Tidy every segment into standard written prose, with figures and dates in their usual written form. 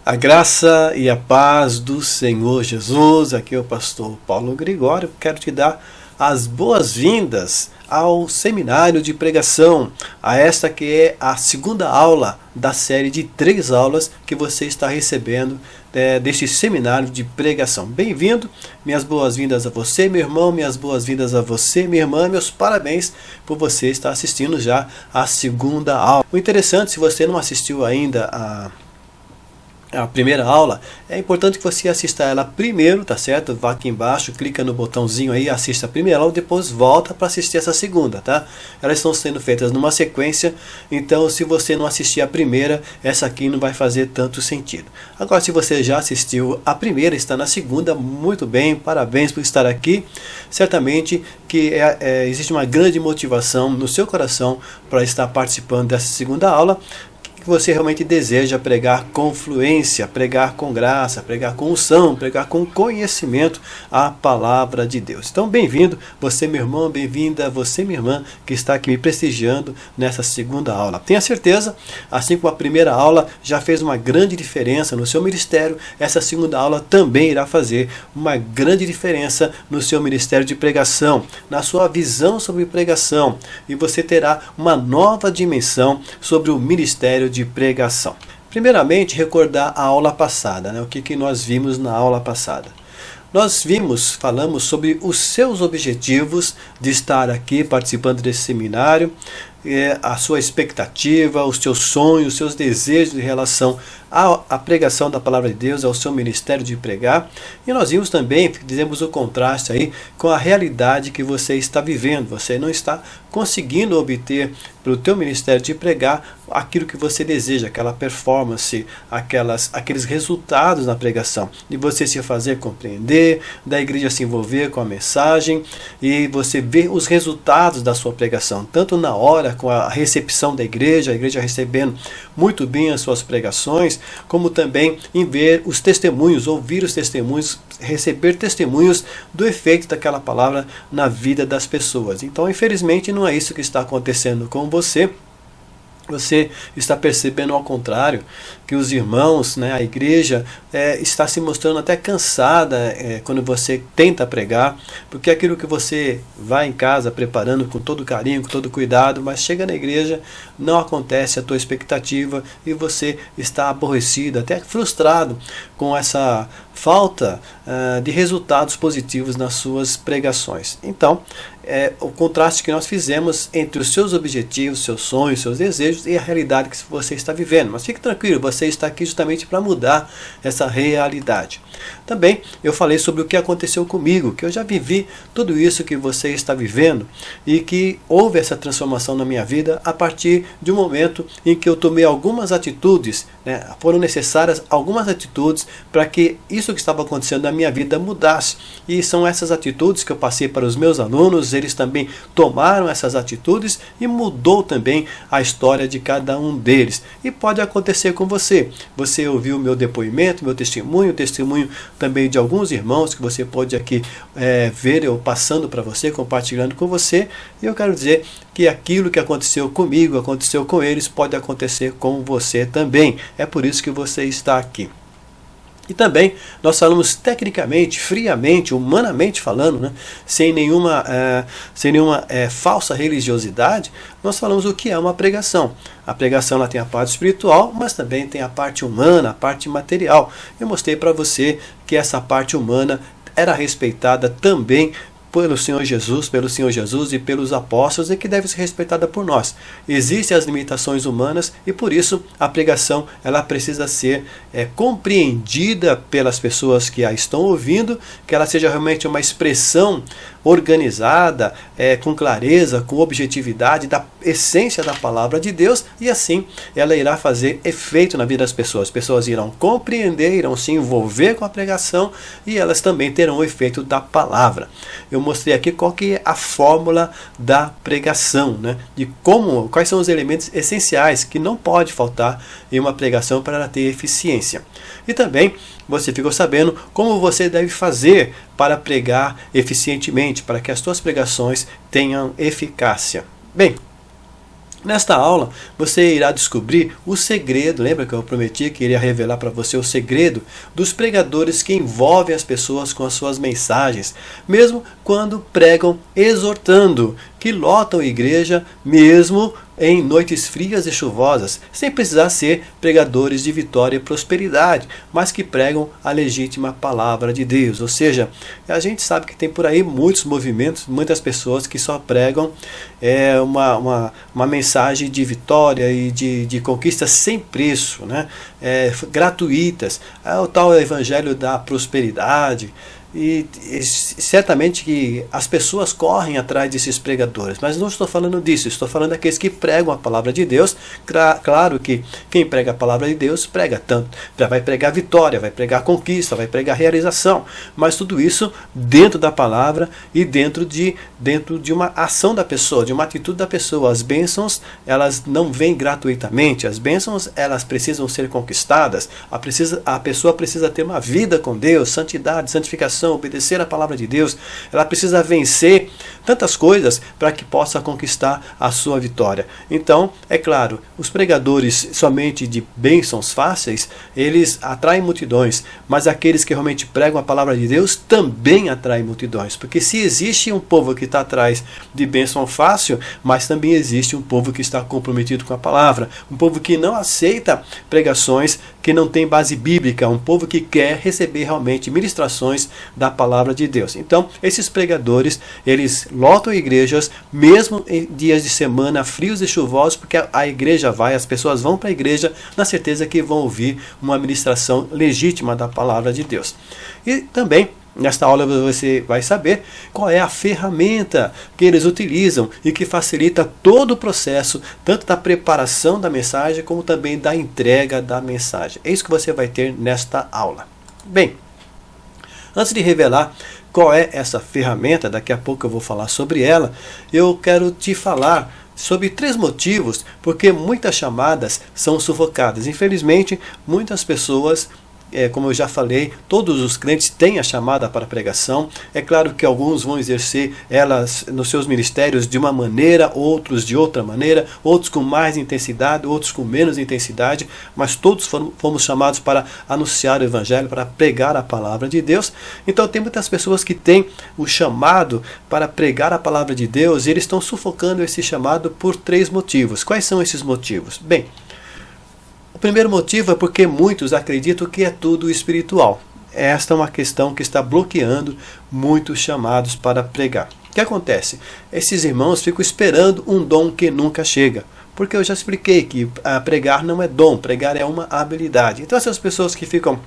A graça e a paz do Senhor Jesus, aqui é o pastor Paulo Gregório. Quero te dar as boas-vindas ao seminário de pregação, a esta que é a segunda aula da série de 3 aulas que você está recebendo deste seminário de pregação. Bem-vindo, minhas boas-vindas a você, meu irmão, minhas boas-vindas a você, minha irmã, meus parabéns por você estar assistindo já a segunda aula. O interessante, se você não assistiu ainda a primeira aula, é importante que você assista ela primeiro, tá certo? Vá aqui embaixo, clica no botãozinho aí, assista a primeira aula, depois volta para assistir essa segunda, tá? Elas estão sendo feitas numa sequência, então se você não assistir a primeira, essa aqui não vai fazer tanto sentido. Agora, se você já assistiu a primeira, está na segunda, muito bem, parabéns por estar aqui. Certamente que existe uma grande motivação no seu coração para estar participando dessa segunda aula, que você realmente deseja pregar com fluência, pregar com graça, pregar com unção, pregar com conhecimento a palavra de Deus. Então, bem-vindo, você meu irmão, bem-vinda você minha irmã, que está aqui me prestigiando nessa segunda aula. Tenha certeza, assim como a primeira aula já fez uma grande diferença no seu ministério, essa segunda aula também irá fazer uma grande diferença no seu ministério de pregação, na sua visão sobre pregação, e você terá uma nova dimensão sobre o ministério de pregação. Primeiramente, recordar a aula passada, né? O que nós vimos na aula passada. Nós falamos sobre os seus objetivos de estar aqui participando desse seminário, a sua expectativa, os seus sonhos, os seus desejos em relação à pregação da palavra de Deus, ao seu ministério de pregar. E nós vimos também, fizemos o contraste aí com a realidade que você está vivendo. Você não está conseguindo obter para o teu ministério de pregar aquilo que você deseja, aquela performance, aqueles resultados na pregação, de você se fazer compreender, da igreja se envolver com a mensagem e você ver os resultados da sua pregação, tanto na hora com a recepção da igreja, a igreja recebendo muito bem as suas pregações, como também em ver os testemunhos, ouvir os testemunhos, receber testemunhos do efeito daquela palavra na vida das pessoas. Então, infelizmente, não é isso que está acontecendo com você. Você está percebendo ao contrário, que os irmãos, a igreja está se mostrando até cansada quando você tenta pregar, porque aquilo que você vai em casa preparando com todo carinho, com todo cuidado, mas chega na igreja, não acontece a tua expectativa e você está aborrecido, até frustrado com essa falta de resultados positivos nas suas pregações. Então, o contraste que nós fizemos entre os seus objetivos, seus sonhos, seus desejos e a realidade que você está vivendo. Mas fique tranquilo, você está aqui justamente para mudar essa realidade. Também eu falei sobre o que aconteceu comigo, que eu já vivi tudo isso que você está vivendo e que houve essa transformação na minha vida a partir de um momento em que eu tomei algumas atitudes, foram necessárias algumas atitudes para que isso que estava acontecendo na minha vida mudasse. E são essas atitudes que eu passei para os meus alunos, eles também tomaram essas atitudes e mudou também a história de cada um deles. E pode acontecer com você. Você ouviu o meu depoimento, meu testemunho, o testemunho também de alguns irmãos que você pode aqui ver eu passando para você, compartilhando com você. E eu quero dizer que aquilo que aconteceu comigo, aconteceu com eles, pode acontecer com você também. É por isso que você está aqui. E também nós falamos tecnicamente, friamente, humanamente falando, sem nenhuma falsa religiosidade, nós falamos o que é uma pregação. A pregação ela tem a parte espiritual, mas também tem a parte humana, a parte material. Eu mostrei para você que essa parte humana era respeitada também pelo Senhor Jesus e pelos apóstolos e que deve ser respeitada por nós. Existem as limitações humanas e por isso a pregação ela precisa ser compreendida pelas pessoas que a estão ouvindo, que ela seja realmente uma expressão organizada, com clareza, com objetividade da essência da palavra de Deus, e assim ela irá fazer efeito na vida das pessoas. As pessoas irão compreender, irão se envolver com a pregação e elas também terão o efeito da palavra. Eu mostrei aqui qual que é a fórmula da pregação, de quais são os elementos essenciais que não pode faltar em uma pregação para ela ter eficiência. E também você ficou sabendo como você deve fazer para pregar eficientemente, para que as suas pregações tenham eficácia. Bem, Nesta aula, você irá descobrir o segredo, lembra que eu prometi que iria revelar para você o segredo dos pregadores que envolvem as pessoas com as suas mensagens, mesmo quando pregam exortando, que lotam a igreja mesmo em noites frias e chuvosas, sem precisar ser pregadores de vitória e prosperidade, mas que pregam a legítima palavra de Deus. Ou seja, a gente sabe que tem por aí muitos movimentos, muitas pessoas que só pregam uma mensagem de vitória e de conquistas sem preço, né? Gratuitas. É o tal evangelho da prosperidade. E certamente que as pessoas correm atrás desses pregadores, mas não estou falando disso, estou falando daqueles que pregam a palavra de Deus. Claro que quem prega a palavra de Deus prega tanto, já vai pregar vitória, vai pregar conquista, vai pregar realização, mas tudo isso dentro da palavra e dentro de uma ação da pessoa, de uma atitude da pessoa. As bênçãos, elas não vêm gratuitamente, as bênçãos, elas precisam ser conquistadas, a pessoa precisa ter uma vida com Deus, santidade, santificação, obedecer a palavra de Deus. Ela precisa vencer tantas coisas para que possa conquistar a sua vitória. Então, é claro, os pregadores somente de bênçãos fáceis, eles atraem multidões, mas aqueles que realmente pregam a palavra de Deus também atraem multidões, porque se existe um povo que está atrás de bênção fácil, mas também existe um povo que está comprometido com a palavra, um povo que não aceita pregações que não têm base bíblica, um povo que quer receber realmente ministrações da palavra de Deus. Então, esses pregadores, eles lotam igrejas, mesmo em dias de semana frios e chuvosos, porque a igreja as pessoas vão para a igreja na certeza que vão ouvir uma ministração legítima da palavra de Deus. E também, nesta aula você vai saber qual é a ferramenta que eles utilizam e que facilita todo o processo, tanto da preparação da mensagem, como também da entrega da mensagem. É isso que você vai ter nesta aula. Bem, antes de revelar qual é essa ferramenta, daqui a pouco eu vou falar sobre ela, eu quero te falar sobre 3 motivos porque muitas chamadas são sufocadas. Infelizmente, muitas pessoas, como eu já falei, todos os crentes têm a chamada para a pregação. É claro que alguns vão exercer elas nos seus ministérios de uma maneira, outros de outra maneira, outros com mais intensidade, outros com menos intensidade, mas todos fomos chamados para anunciar o evangelho, para pregar a palavra de Deus. Então tem muitas pessoas que têm o chamado para pregar a palavra de Deus e eles estão sufocando esse chamado por 3 motivos. Quais são esses motivos? Bem, o primeiro motivo é porque muitos acreditam que é tudo espiritual. Esta é uma questão que está bloqueando muitos chamados para pregar. O que acontece? Esses irmãos ficam esperando um dom que nunca chega. Porque eu já expliquei que pregar não é dom, pregar é uma habilidade. Então essas pessoas que ficam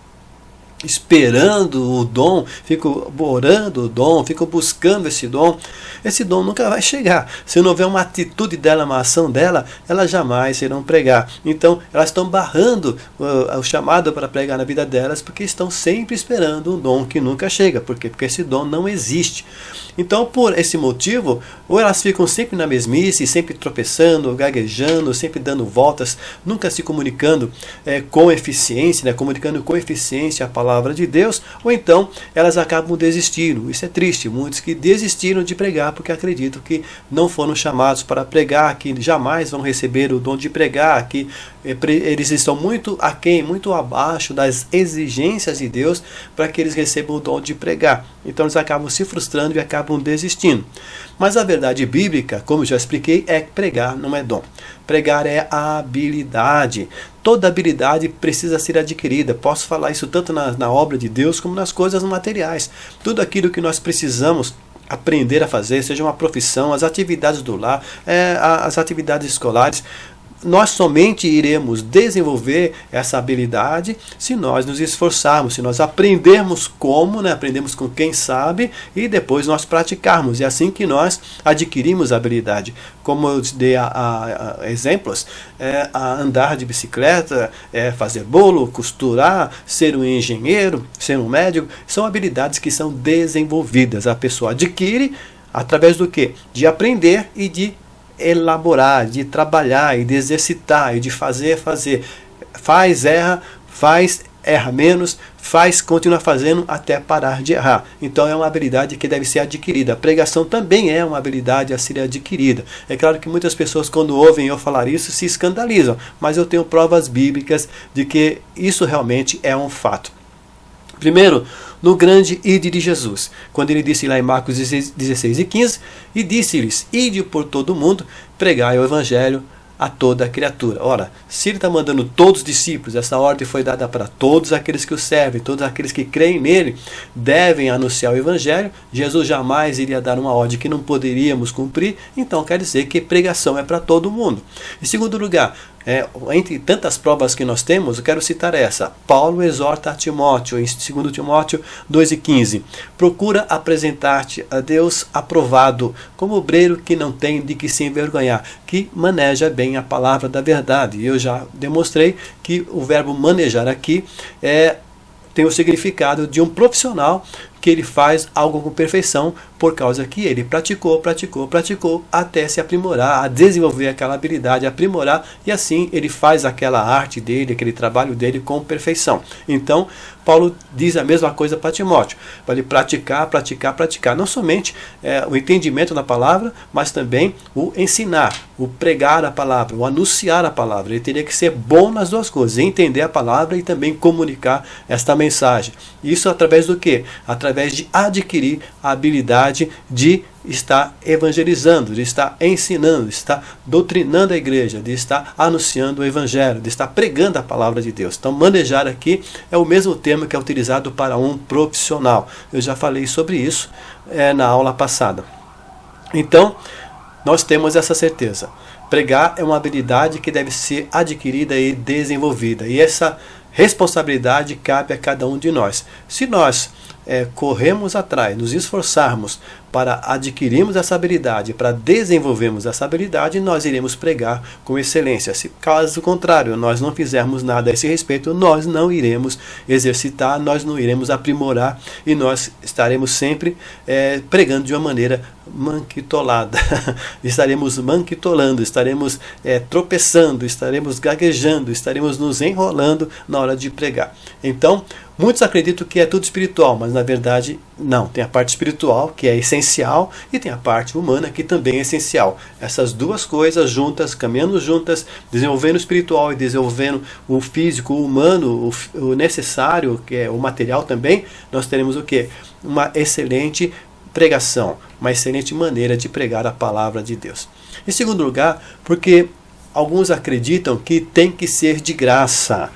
esperando o dom, ficam orando o dom, ficam buscando esse dom nunca vai chegar. Se não houver uma atitude dela, uma ação dela, elas jamais irão pregar. Então elas estão barrando o chamado para pregar na vida delas, porque estão sempre esperando um dom que nunca chega. Por quê? Porque esse dom não existe. Então, por esse motivo, ou elas ficam sempre na mesmice, sempre tropeçando, gaguejando, sempre dando voltas, nunca se comunicando com eficiência, né? Comunicando com eficiência a palavra de Deus, ou então elas acabam desistindo. Isso é triste, muitos que desistiram de pregar porque acreditam que não foram chamados para pregar, que jamais vão receber o dom de pregar, que eles estão muito aquém, muito abaixo das exigências de Deus para que eles recebam o dom de pregar. Então eles acabam se frustrando e acabam desistindo. Mas a verdade bíblica, como já expliquei, é que pregar não é dom. Pregar é a habilidade. Toda habilidade precisa ser adquirida. Posso falar isso tanto na obra de Deus como nas coisas materiais. Tudo aquilo que nós precisamos aprender a fazer, seja uma profissão, as atividades do lar, as atividades escolares, nós somente iremos desenvolver essa habilidade se nós nos esforçarmos, se nós aprendermos como, né? Aprendemos com quem sabe e depois nós praticarmos. É assim que nós adquirimos a habilidade. Como eu te dei exemplos, a andar de bicicleta, fazer bolo, costurar, ser um engenheiro, ser um médico, são habilidades que são desenvolvidas. A pessoa adquire através do quê? De aprender e de elaborar, de trabalhar e de exercitar e de fazer. Faz, erra, faz, erra menos, continua fazendo até parar de errar. Então é uma habilidade que deve ser adquirida. A pregação também é uma habilidade a ser adquirida. É claro que muitas pessoas, quando ouvem eu falar isso, se escandalizam, mas eu tenho provas bíblicas de que isso realmente é um fato. Primeiro, no grande ide de Jesus, quando ele disse lá em Marcos 16 e 15, e disse-lhes, ide por todo o mundo, pregai o evangelho a toda criatura. Ora, se ele está mandando todos os discípulos, essa ordem foi dada para todos aqueles que o servem, todos aqueles que creem nele, devem anunciar o evangelho. Jesus jamais iria dar uma ordem que não poderíamos cumprir, então quer dizer que pregação é para todo mundo. Em segundo lugar, entre tantas provas que nós temos, eu quero citar essa. Paulo exorta a Timóteo, em 2 Timóteo 2,15. Procura apresentar-te a Deus aprovado, como obreiro que não tem de que se envergonhar, que maneja bem a palavra da verdade. E eu já demonstrei que o verbo manejar aqui tem o significado de um profissional que ele faz algo com perfeição, por causa que ele praticou até se aprimorar, a desenvolver aquela habilidade, aprimorar, e assim ele faz aquela arte dele, aquele trabalho dele com perfeição. Então, Paulo diz a mesma coisa para Timóteo, para ele praticar, não somente o entendimento da palavra, mas também o ensinar, o pregar a palavra, o anunciar a palavra. Ele teria que ser bom nas duas coisas, entender a palavra e também comunicar esta mensagem. Isso através do quê? Através de adquirir a habilidade de estar evangelizando, de estar ensinando, de estar doutrinando a igreja, de estar anunciando o evangelho, de estar pregando a palavra de Deus. Então, manejar aqui é o mesmo termo que é utilizado para um profissional. Eu já falei sobre isso na aula passada. Então, nós temos essa certeza. Pregar é uma habilidade que deve ser adquirida e desenvolvida. E essa responsabilidade cabe a cada um de nós. Se nós corremos atrás, nos esforçarmos para adquirirmos essa habilidade, para desenvolvermos essa habilidade, nós iremos pregar com excelência. Se caso contrário, nós não fizermos nada a esse respeito, nós não iremos exercitar, nós não iremos aprimorar e nós estaremos sempre pregando de uma maneira manquitolada. Estaremos manquitolando, estaremos tropeçando, estaremos gaguejando, estaremos nos enrolando na hora de pregar. Então, muitos acreditam que é tudo espiritual, mas na verdade não. Tem a parte espiritual, que é essencial, e tem a parte humana, que também é essencial. Essas duas coisas juntas, caminhando juntas, desenvolvendo o espiritual e desenvolvendo o físico, o humano, o necessário, que é o material também, nós teremos o quê? Uma excelente pregação, uma excelente maneira de pregar a palavra de Deus. Em segundo lugar, porque alguns acreditam que tem que ser de graça.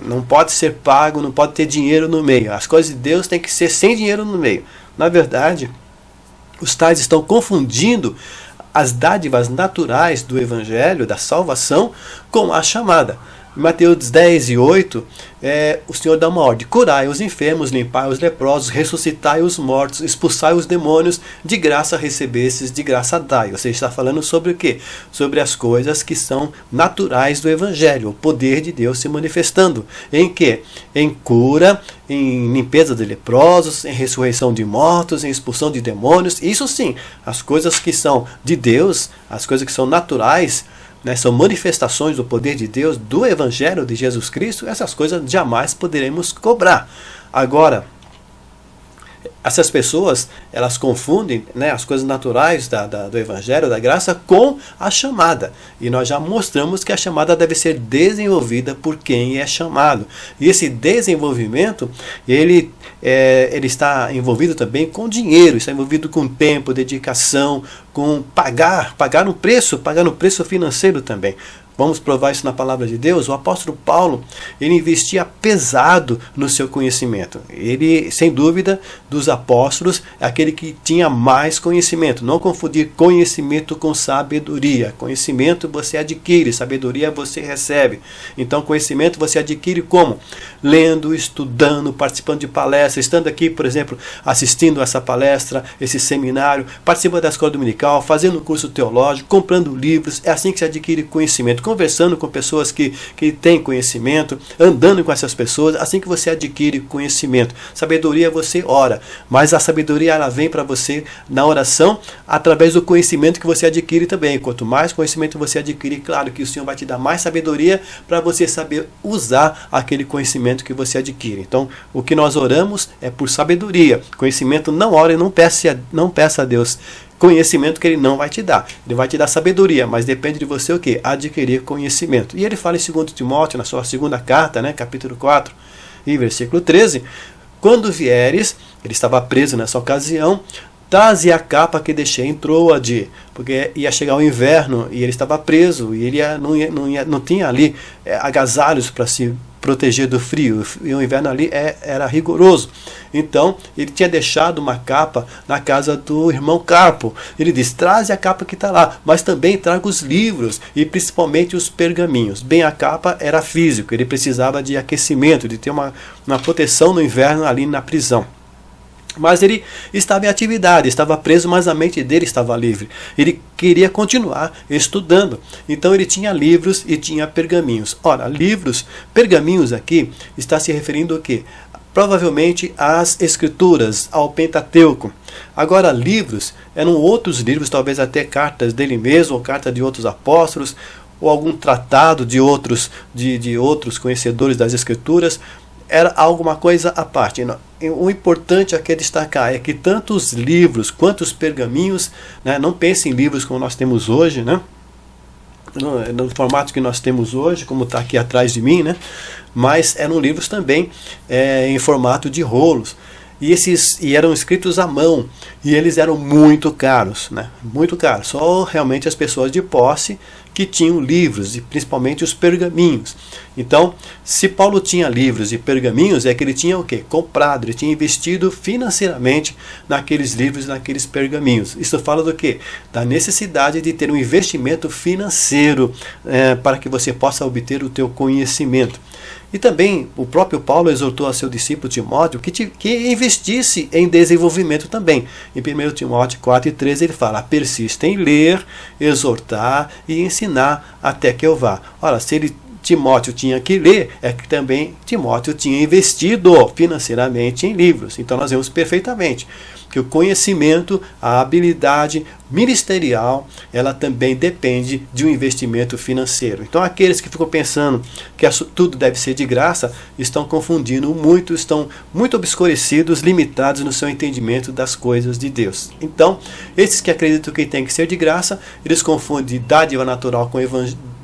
Não pode ser pago, não pode ter dinheiro no meio. As coisas de Deus têm que ser sem dinheiro no meio. Na verdade, os tais estão confundindo as dádivas naturais do Evangelho, da salvação, com a chamada. Em Mateus 10 e 8, o Senhor dá uma ordem: curai os enfermos, limpai os leprosos, ressuscitai os mortos, expulsai os demônios, de graça recebestes, de graça dai. Você está falando sobre o quê? Sobre as coisas que são naturais do Evangelho, o poder de Deus se manifestando. Em quê? Em cura, em limpeza de leprosos, em ressurreição de mortos, em expulsão de demônios. Isso sim, as coisas que são de Deus, as coisas que são naturais, são manifestações do poder de Deus, do Evangelho de Jesus Cristo. Essas coisas jamais poderemos cobrar. Agora, essas pessoas, elas confundem as coisas naturais do Evangelho, da graça, com a chamada. E nós já mostramos que a chamada deve ser desenvolvida por quem é chamado. E esse desenvolvimento, ele está envolvido também com dinheiro, está envolvido com tempo, dedicação, com pagar no preço financeiro também. Vamos provar isso na palavra de Deus. O apóstolo Paulo, ele investia pesado no seu conhecimento. Ele, sem dúvida, dos apóstolos, é aquele que tinha mais conhecimento. Não confundir conhecimento com sabedoria. Conhecimento você adquire, sabedoria você recebe. Então, conhecimento você adquire como? Lendo, estudando, participando de palestras, estando aqui, por exemplo, assistindo essa palestra, esse seminário, participando da escola dominical, fazendo um curso teológico, comprando livros. É assim que se adquire conhecimento. conversando com pessoas que têm conhecimento, andando com essas pessoas, assim que você adquire conhecimento. Sabedoria você ora, mas a sabedoria ela vem para você na oração através do conhecimento que você adquire também. Quanto mais conhecimento você adquire, claro que o Senhor vai te dar mais sabedoria para você saber usar aquele conhecimento que você adquire. Então, o que nós oramos é por sabedoria. Conhecimento não ora e não peça a Deus conhecimento que ele não vai te dar. Ele vai te dar sabedoria, mas depende de você o quê? Adquirir conhecimento. E ele fala em 2 Timóteo, na sua segunda carta, né, capítulo 4 e versículo 13, quando vieres, ele estava preso nessa ocasião, traze a capa que deixei em Troade, porque ia chegar o inverno e ele estava preso, e ele não tinha ali agasalhos para se proteger do frio, e o inverno ali era rigoroso. Então, ele tinha deixado uma capa na casa do irmão Carpo. Ele diz, traze a capa que está lá, mas também traga os livros, e principalmente os pergaminhos. Bem, a capa era físico, ele precisava de aquecimento, de ter uma proteção no inverno ali na prisão. Mas ele estava em atividade, estava preso, mas a mente dele estava livre. Ele queria continuar estudando. Então ele tinha livros e tinha pergaminhos. Ora, livros, pergaminhos aqui, está se referindo ao quê? Provavelmente às escrituras, ao Pentateuco. Agora, livros eram outros livros, talvez até cartas dele mesmo, ou cartas de outros apóstolos, ou algum tratado de outros conhecedores das escrituras. Era alguma coisa à parte. O importante aqui é destacar é que tanto os livros quanto os pergaminhos, né, não pense em livros como nós temos hoje, né, no formato que nós temos hoje, como está aqui atrás de mim, né, mas eram livros também em formato de rolos. E eram escritos à mão, e eles eram muito caros, né? Muito caros. Só realmente as pessoas de posse que tinham livros, e principalmente os pergaminhos. Então, se Paulo tinha livros e pergaminhos, é que ele tinha o quê? Comprado, ele tinha investido financeiramente naqueles livros e naqueles pergaminhos. Isso fala do quê? Da necessidade de ter um investimento financeiro para que você possa obter o teu conhecimento. E também o próprio Paulo exortou a seu discípulo Timóteo que investisse em desenvolvimento também. Em 1 Timóteo 4:13 ele fala, persista em ler, exortar e ensinar até que eu vá. Ora, se Timóteo tinha que ler, é que também Timóteo tinha investido financeiramente em livros. Então nós vemos perfeitamente que o conhecimento, a habilidade ministerial, ela também depende de um investimento financeiro. Então aqueles que ficam pensando que tudo deve ser de graça, estão confundindo muito, estão muito obscurecidos, limitados no seu entendimento das coisas de Deus. Então, esses que acreditam que tem que ser de graça, eles confundem dádiva natural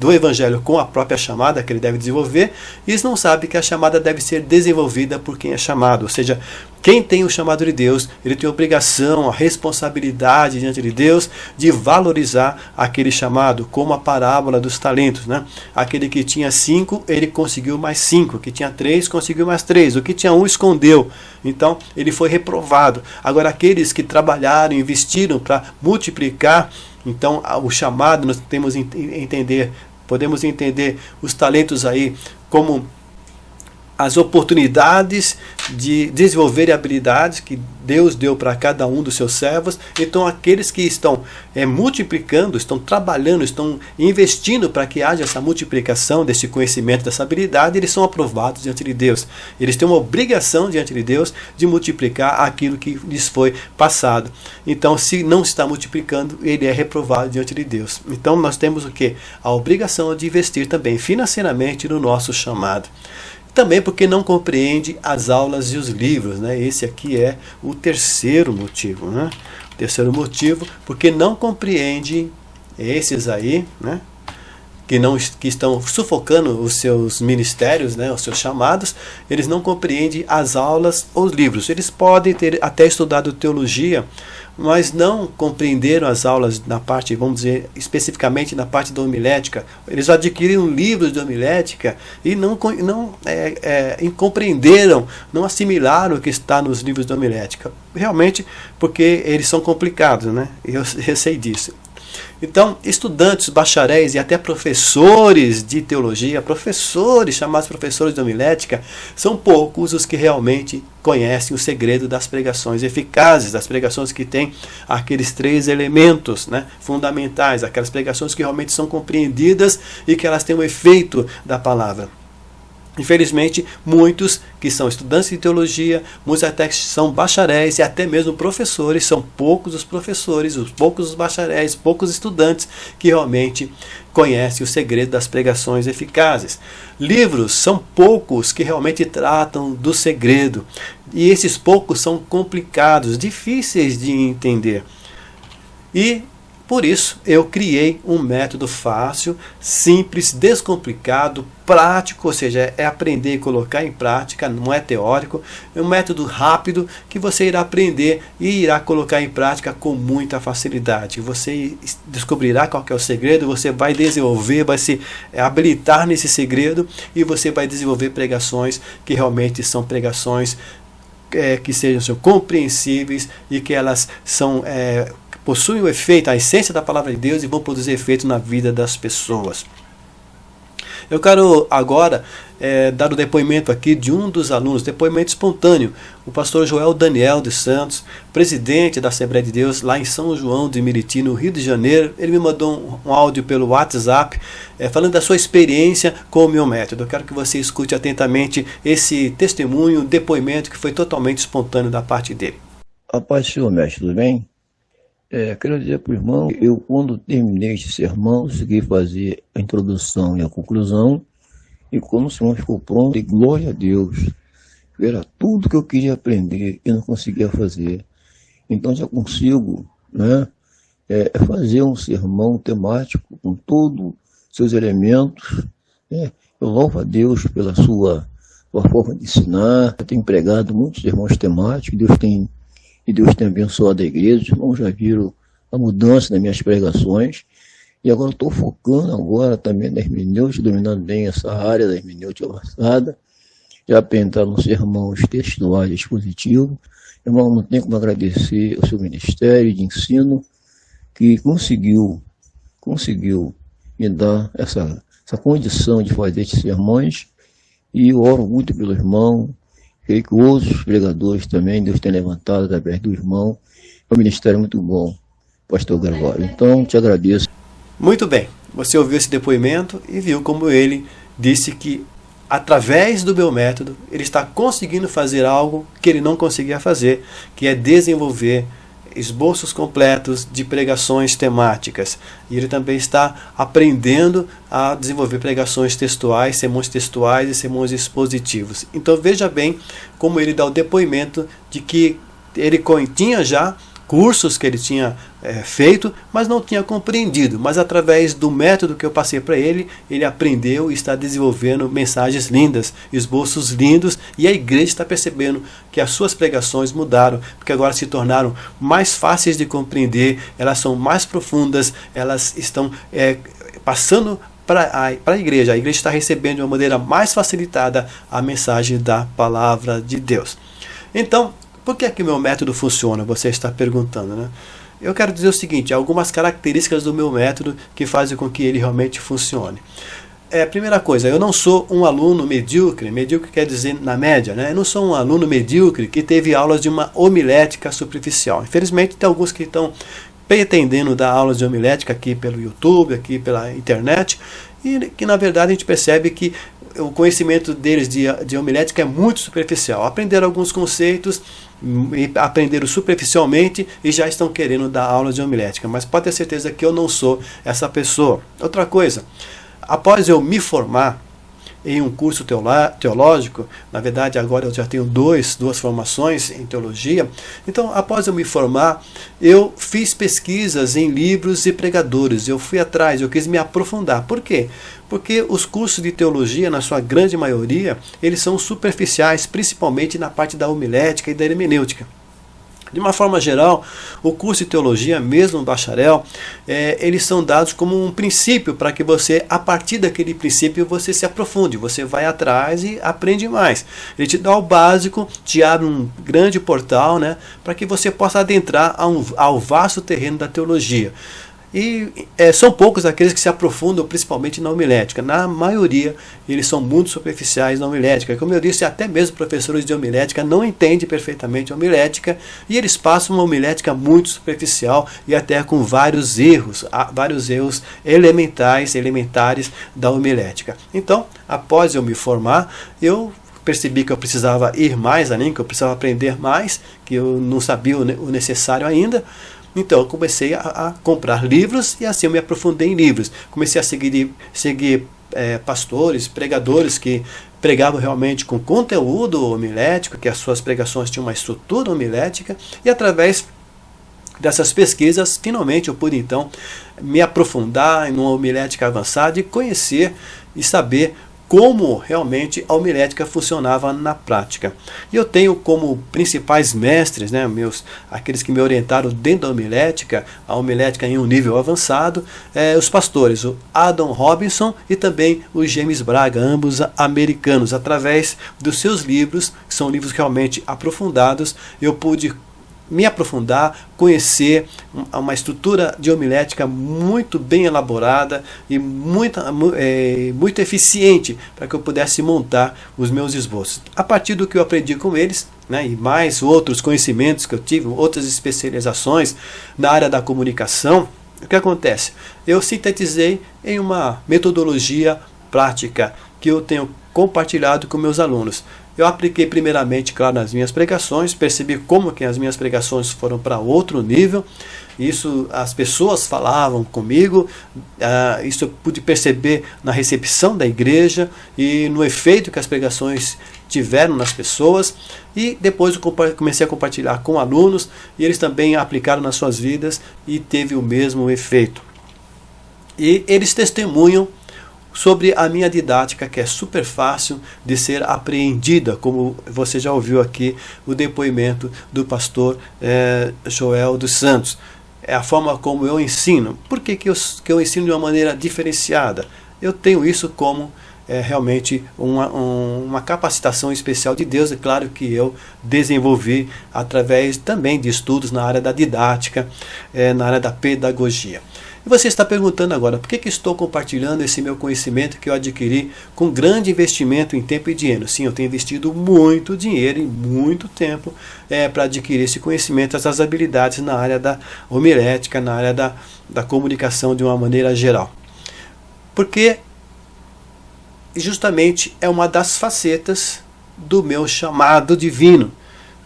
do evangelho com a própria chamada que ele deve desenvolver, e eles não sabem que a chamada deve ser desenvolvida por quem é chamado. Ou seja, quem tem o chamado de Deus, ele tem a obrigação, a responsabilidade diante de Deus de valorizar aquele chamado, como a parábola dos talentos, né? Aquele que tinha 5, ele conseguiu mais 5, o que tinha 3, conseguiu mais 3, o que tinha 1, escondeu. Então, ele foi reprovado. Agora, aqueles que trabalharam, investiram para multiplicar, então o chamado, nós podemos entender os talentos aí como as oportunidades de desenvolver habilidades que Deus deu para cada um dos seus servos. Então aqueles que estão multiplicando, estão trabalhando, estão investindo para que haja essa multiplicação desse conhecimento, dessa habilidade, eles são aprovados diante de Deus. Eles têm uma obrigação diante de Deus de multiplicar aquilo que lhes foi passado. Então, se não está multiplicando, ele é reprovado diante de Deus. Então nós temos o quê? A obrigação de investir também financeiramente no nosso chamado. Também porque não compreende as aulas e os livros, né? Esse aqui é o terceiro motivo, né? O terceiro motivo, porque não compreende esses aí, né? Que estão sufocando os seus ministérios, né? Os seus chamados, eles não compreendem as aulas ou os livros. Eles podem ter até estudado teologia, mas não compreenderam as aulas na parte, vamos dizer, especificamente na parte da homilética. Eles adquiriram livros de homilética e não compreenderam, não assimilaram o que está nos livros de homilética. Realmente, porque eles são complicados, né? Eu sei disso. Então, estudantes, bacharéis e até professores de teologia, professores, chamados professores de homilética, são poucos os que realmente conhecem o segredo das pregações eficazes, das pregações que têm aqueles 3 elementos, né, fundamentais, aquelas pregações que realmente são compreendidas e que elas têm o efeito da palavra. Infelizmente, muitos que são estudantes de teologia, muitos até que são bacharéis e até mesmo professores, são poucos os professores, poucos os bacharéis, poucos estudantes que realmente conhecem o segredo das pregações eficazes. Livros são poucos que realmente tratam do segredo, e esses poucos são complicados, difíceis de entender. E por isso, eu criei um método fácil, simples, descomplicado, prático, ou seja, é aprender e colocar em prática, não é teórico. É um método rápido que você irá aprender e irá colocar em prática com muita facilidade. Você descobrirá qual que é o segredo, você vai desenvolver, vai se habilitar nesse segredo e você vai desenvolver pregações que realmente são pregações que sejam compreensíveis e que elas são... possuem o efeito, a essência da palavra de Deus e vão produzir efeito na vida das pessoas. Eu quero agora dar o depoimento aqui de um dos alunos, depoimento espontâneo, o pastor Joel Daniel dos Santos, presidente da Assembleia de Deus lá em São João de Meriti, no Rio de Janeiro. Ele me mandou um áudio pelo WhatsApp falando da sua experiência com o meu método. Eu quero que você escute atentamente esse testemunho, depoimento que foi totalmente espontâneo da parte dele. A paz do Senhor, mestre, tudo bem? Quero dizer para o irmão, eu quando terminei este sermão, consegui fazer a introdução e a conclusão, e quando o sermão ficou pronto, e glória a Deus, era tudo que eu queria aprender e não conseguia fazer. Então já consigo, né, fazer um sermão temático com todos os seus elementos. Eu louvo a Deus pela sua forma de ensinar. Eu tenho pregado muitos sermões temáticos, Deus tem abençoado a igreja. Os irmãos já viram a mudança nas minhas pregações. E agora estou focando agora também na hermenêutica, dominando bem essa área da hermenêutica avançada. Já apresentaram uns sermões textuais expositivos. Irmão, não tenho como agradecer ao seu ministério de ensino que conseguiu me dar essa condição de fazer esses sermões. E eu oro muito pelo irmão. Creio que outros pregadores também, Deus tem levantado através do irmão. É um ministério muito bom, pastor Gregório. Então, te agradeço. Muito bem, você ouviu esse depoimento e viu como ele disse que, através do meu método, ele está conseguindo fazer algo que ele não conseguia fazer, que é desenvolver esboços completos de pregações temáticas. E ele também está aprendendo a desenvolver pregações textuais, sermões textuais e sermões expositivos. Então veja bem como ele dá o depoimento de que ele tinha já cursos que ele tinha feito, mas não tinha compreendido. Mas através do método que eu passei para ele, ele aprendeu e está desenvolvendo mensagens lindas, esboços lindos, e a igreja está percebendo que as suas pregações mudaram, porque agora se tornaram mais fáceis de compreender, elas são mais profundas, elas estão passando para a igreja. A igreja está recebendo de uma maneira mais facilitada a mensagem da palavra de Deus. Então, por que é que o meu método funciona? Você está perguntando, né? Eu quero dizer o seguinte, algumas características do meu método que fazem com que ele realmente funcione. Primeira coisa, eu não sou um aluno medíocre quer dizer na média, né? Eu não sou um aluno medíocre que teve aulas de uma homilética superficial. Infelizmente, tem alguns que estão pretendendo dar aulas de homilética aqui pelo YouTube, aqui pela internet, e que na verdade a gente percebe que o conhecimento deles de homilética é muito superficial. Aprenderam alguns conceitos, aprenderam superficialmente e já estão querendo dar aula de homilética. Mas pode ter certeza que eu não sou essa pessoa. Outra coisa, após eu me formar em um curso teológico, na verdade agora eu já tenho duas formações em teologia, então após eu me formar, eu fiz pesquisas em livros e pregadores, eu fui atrás, eu quis me aprofundar. Por quê? Porque os cursos de teologia, na sua grande maioria, eles são superficiais, principalmente na parte da homilética e da hermenêutica. De uma forma geral, o curso de teologia, mesmo o bacharel, eles são dados como um princípio para que você, a partir daquele princípio, você se aprofunde, você vai atrás e aprende mais. Ele te dá o básico, te abre um grande portal, né, para que você possa adentrar ao vasto terreno da teologia. E são poucos aqueles que se aprofundam principalmente na homilética. Na maioria, eles são muito superficiais na homilética. Como eu disse, até mesmo professores de homilética não entendem perfeitamente a homilética, e eles passam uma homilética muito superficial e até com vários erros elementares da homilética. Então, após eu me formar, eu percebi que eu precisava ir mais além, que eu precisava aprender mais, que eu não sabia o necessário ainda. Então eu comecei a comprar livros e assim eu me aprofundei em livros. Comecei a seguir pastores, pregadores que pregavam realmente com conteúdo homilético, que as suas pregações tinham uma estrutura homilética, e através dessas pesquisas, finalmente eu pude então me aprofundar em uma homilética avançada e conhecer e saber como realmente a homilética funcionava na prática. E eu tenho como principais mestres, né, aqueles que me orientaram dentro da homilética, a homilética em um nível avançado, os pastores, o Adam Robinson e também o James Braga, ambos americanos. Através dos seus livros, que são livros realmente aprofundados, eu pude me aprofundar, conhecer uma estrutura de homilética muito bem elaborada e muito eficiente para que eu pudesse montar os meus esboços. A partir do que eu aprendi com eles, né, e mais outros conhecimentos que eu tive, outras especializações na área da comunicação, o que acontece? Eu sintetizei em uma metodologia prática que eu tenho compartilhado com meus alunos. Eu apliquei primeiramente, claro, nas minhas pregações, percebi como que as minhas pregações foram para outro nível. Isso as pessoas falavam comigo, isso eu pude perceber na recepção da igreja e no efeito que as pregações tiveram nas pessoas. E depois eu comecei a compartilhar com alunos e eles também aplicaram nas suas vidas e teve o mesmo efeito. E eles testemunham sobre a minha didática, que é super fácil de ser apreendida, como você já ouviu aqui o depoimento do pastor Joel dos Santos. É a forma como eu ensino. Por que eu ensino de uma maneira diferenciada? Eu tenho isso como realmente uma capacitação especial de Deus, é claro que eu desenvolvi através também de estudos na área da didática, na área da pedagogia. E você está perguntando agora, por que estou compartilhando esse meu conhecimento que eu adquiri com grande investimento em tempo e dinheiro? Sim, eu tenho investido muito dinheiro e muito tempo para adquirir esse conhecimento, essas habilidades na área da homilética, na área da comunicação de uma maneira geral. Porque justamente é uma das facetas do meu chamado divino.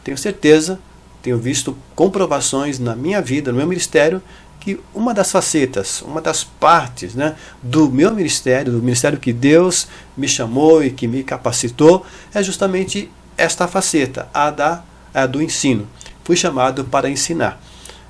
Tenho certeza, tenho visto comprovações na minha vida, no meu ministério, que uma das facetas, uma das partes, né, do meu ministério, do ministério que Deus me chamou e que me capacitou, é justamente esta faceta, a do ensino. Fui chamado para ensinar.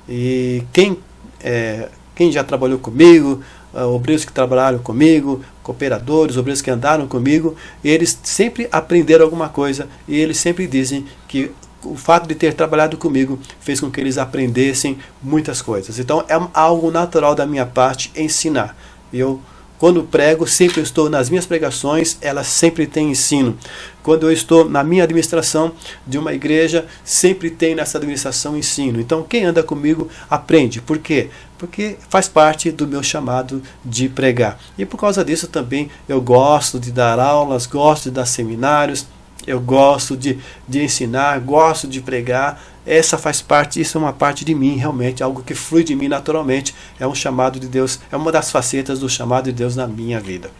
E quem já trabalhou comigo, obreiros que trabalharam comigo, cooperadores, obreiros que andaram comigo, eles sempre aprenderam alguma coisa e eles sempre dizem que o fato de ter trabalhado comigo fez com que eles aprendessem muitas coisas. Então é algo natural da minha parte ensinar. Eu, quando prego, sempre estou nas minhas pregações, elas sempre têm ensino. Quando eu estou na minha administração de uma igreja, sempre tem nessa administração ensino. Então quem anda comigo aprende. Por quê? Porque faz parte do meu chamado de pregar. E por causa disso também eu gosto de dar aulas, gosto de dar seminários, eu gosto de ensinar, gosto de pregar. Essa faz parte, isso é uma parte de mim, realmente, algo que flui de mim naturalmente. É um chamado de Deus, é uma das facetas do chamado de Deus na minha vida.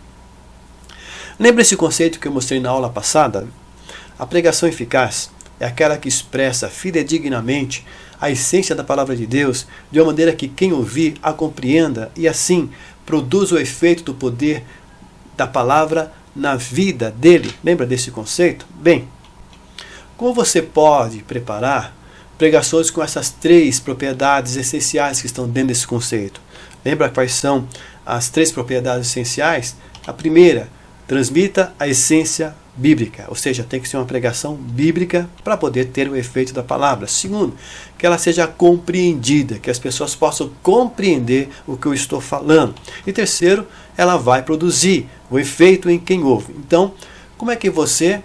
Lembra esse conceito que eu mostrei na aula passada? A pregação eficaz é aquela que expressa fidedignamente a essência da palavra de Deus, de uma maneira que quem ouvir a compreenda e assim produz o efeito do poder da palavra na vida dele. Lembra desse conceito? Bem, como você pode preparar pregações com essas 3 propriedades essenciais que estão dentro desse conceito? Lembra quais são as 3 propriedades essenciais? A primeira, transmita a essência bíblica, ou seja, tem que ser uma pregação bíblica para poder ter o efeito da palavra. Segundo, que ela seja compreendida, que as pessoas possam compreender o que eu estou falando. E terceiro, ela vai produzir o efeito em quem ouve. Então, como é que você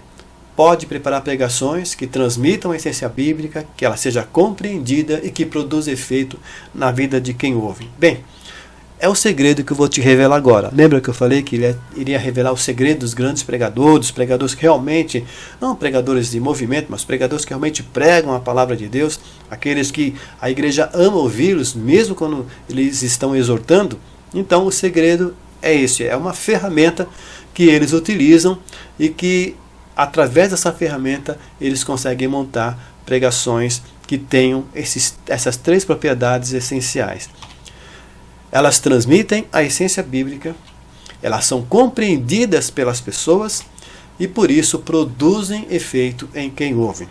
pode preparar pregações que transmitam a essência bíblica, que ela seja compreendida e que produza efeito na vida de quem ouve? Bem, é o segredo que eu vou te revelar agora. Lembra que eu falei que ele iria revelar o segredo dos grandes pregadores, pregadores que realmente, não pregadores de movimento, mas pregadores que realmente pregam a palavra de Deus, aqueles que a igreja ama ouvi-los, mesmo quando eles estão exortando. Então o segredo é esse, é uma ferramenta que eles utilizam e que através dessa ferramenta eles conseguem montar pregações que tenham essas três propriedades essenciais. Elas transmitem a essência bíblica, elas são compreendidas pelas pessoas e por isso produzem efeito em quem ouve.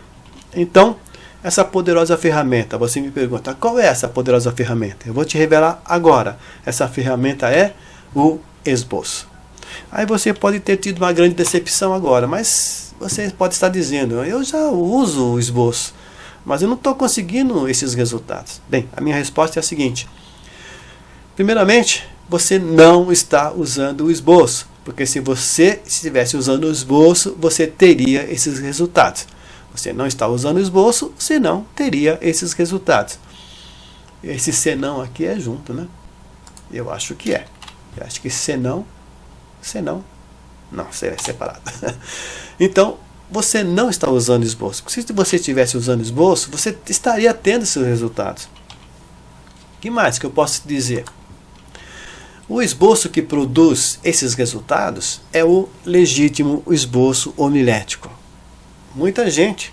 Então, essa poderosa ferramenta, você me pergunta, qual é essa poderosa ferramenta? Eu vou te revelar agora. Essa ferramenta é o esboço. Aí você pode ter tido uma grande decepção agora, mas você pode estar dizendo, eu já uso o esboço, mas eu não estou conseguindo esses resultados. Bem, a minha resposta é a seguinte. Primeiramente, você não está usando o esboço, porque se você estivesse usando o esboço, você teria esses resultados. Você não está usando o esboço, você não teria esses resultados. Esse senão aqui é junto, né? Eu acho que é. Eu acho que senão, não, é separado. Então, você não está usando esboço. Se você estivesse usando esboço, você estaria tendo seus resultados. O que mais que eu posso dizer? O esboço que produz esses resultados é o legítimo esboço homilético. Muita gente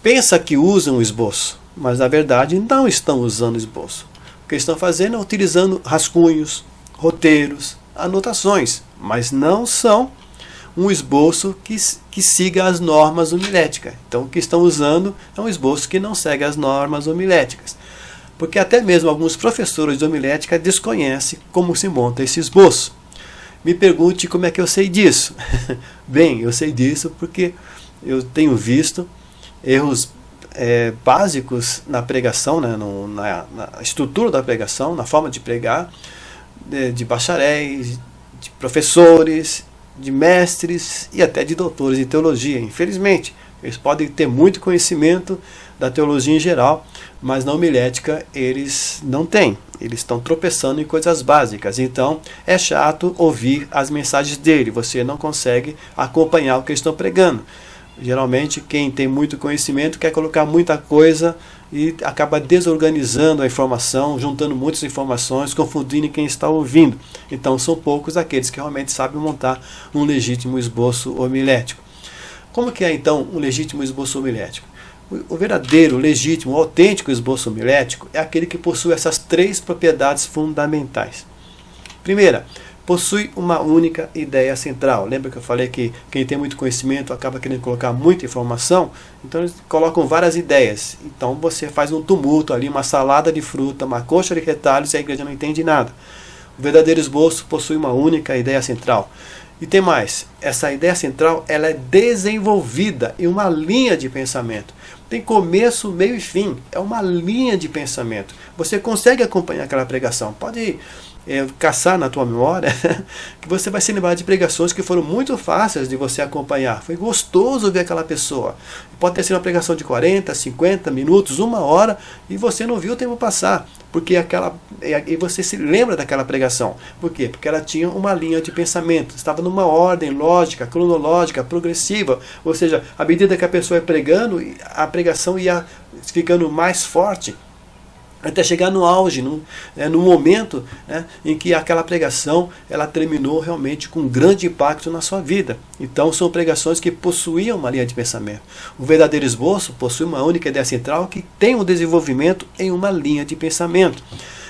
pensa que usam o esboço, mas na verdade não estão usando o esboço. O que estão fazendo é utilizando rascunhos, roteiros, anotações, mas não são um esboço que siga as normas homiléticas. Então o que estão usando é um esboço que não segue as normas homiléticas. Porque até mesmo alguns professores de homilética desconhecem como se monta esse esboço. Me pergunte como é que eu sei disso. Bem, eu sei disso porque eu tenho visto erros básicos na pregação, né, na estrutura da pregação, na forma de pregar, de bacharéis, de professores, de mestres e até de doutores em teologia. Infelizmente, eles podem ter muito conhecimento da teologia em geral, mas na homilética eles não têm. Eles estão tropeçando em coisas básicas. Então é chato ouvir as mensagens dele. Você não consegue acompanhar o que eles estão pregando. Geralmente quem tem muito conhecimento quer colocar muita coisa e acaba desorganizando a informação, juntando muitas informações, confundindo quem está ouvindo. Então são poucos aqueles que realmente sabem montar um legítimo esboço homilético. Como que é então um legítimo esboço homilético? O verdadeiro, legítimo, autêntico esboço homilético é aquele que possui essas três propriedades fundamentais. Primeira, possui uma única ideia central. Lembra que eu falei que quem tem muito conhecimento acaba querendo colocar muita informação? Então eles colocam várias ideias. Então você faz um tumulto ali, uma salada de fruta, uma coxa de retalhos e a igreja não entende nada. O verdadeiro esboço possui uma única ideia central. E tem mais, essa ideia central ela é desenvolvida em uma linha de pensamento. Tem começo, meio e fim. É uma linha de pensamento. Você consegue acompanhar aquela pregação. Pode caçar na tua memória que você vai se lembrar de pregações que foram muito fáceis de você acompanhar. Foi gostoso ver aquela pessoa. Pode ter sido uma pregação de 40, 50 minutos, 1 hora, e você não viu o tempo passar. E você se lembra daquela pregação. Por quê? Porque ela tinha uma linha de pensamento. Estava numa ordem lógica, cronológica, progressiva. Ou seja, à medida que a pessoa ia pregando, a pregação ia ficando mais forte, até chegar no auge, no momento, né, em que aquela pregação ela terminou realmente com um grande impacto na sua vida. Então são pregações que possuíam uma linha de pensamento. O verdadeiro esboço possui uma única ideia central que tem um desenvolvimento em uma linha de pensamento.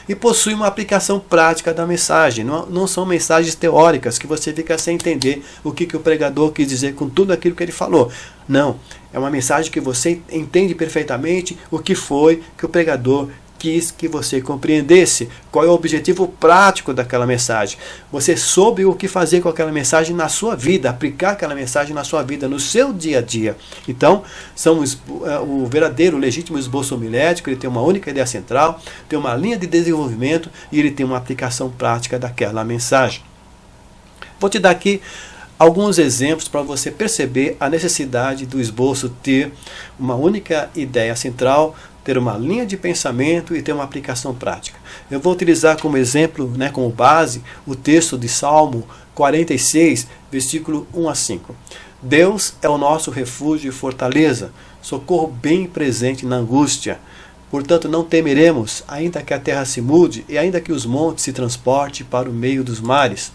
E possui uma aplicação prática da mensagem. Não são mensagens teóricas que você fica sem entender o que o pregador quis dizer com tudo aquilo que ele falou. Não, é uma mensagem que você entende perfeitamente o que foi que o pregador quis que você compreendesse, qual é o objetivo prático daquela mensagem. Você soube o que fazer com aquela mensagem na sua vida, aplicar aquela mensagem na sua vida, no seu dia a dia. Então, o verdadeiro, legítimo esboço homilético, ele tem uma única ideia central, tem uma linha de desenvolvimento e ele tem uma aplicação prática daquela mensagem. Vou te dar aqui alguns exemplos para você perceber a necessidade do esboço ter uma única ideia central, ter uma linha de pensamento e ter uma aplicação prática. Eu vou utilizar como exemplo, como base, o texto de Salmo 46, versículo 1 a 5. Deus é o nosso refúgio e fortaleza, socorro bem presente na angústia. Portanto, não temeremos, ainda que a terra se mude e ainda que os montes se transportem para o meio dos mares.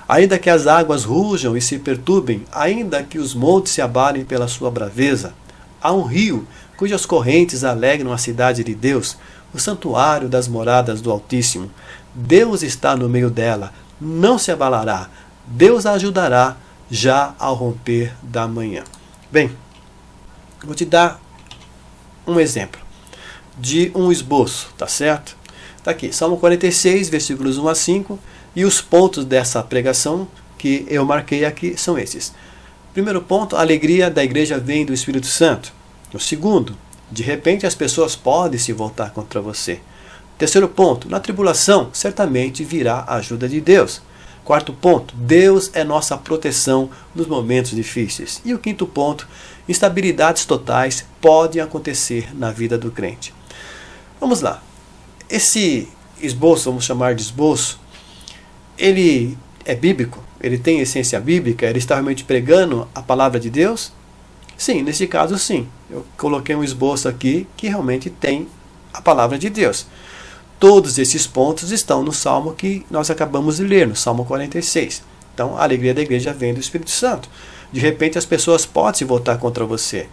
Ainda que as águas rujam e se perturbem, ainda que os montes se abalem pela sua braveza. Há um rio cujas correntes alegram a cidade de Deus, o santuário das moradas do Altíssimo. Deus está no meio dela, não se abalará. Deus a ajudará já ao romper da manhã. Bem, vou te dar um exemplo de um esboço, tá certo? Está aqui, Salmo 46, versículos 1 a 5, e os pontos dessa pregação que eu marquei aqui são esses. Primeiro ponto, a alegria da igreja vem do Espírito Santo. O segundo, de repente as pessoas podem se voltar contra você. Terceiro ponto, na tribulação certamente virá a ajuda de Deus. Quarto ponto, Deus é nossa proteção nos momentos difíceis. E o quinto ponto, instabilidades totais podem acontecer na vida do crente. Vamos lá. Esse esboço, vamos chamar de esboço, ele é bíblico? Ele tem essência bíblica? Ele está realmente pregando a palavra de Deus? Sim, nesse caso sim. Eu coloquei um esboço aqui que realmente tem a palavra de Deus. Todos esses pontos estão no Salmo que nós acabamos de ler, no Salmo 46. Então, a alegria da igreja vem do Espírito Santo. De repente, as pessoas podem se voltar contra você.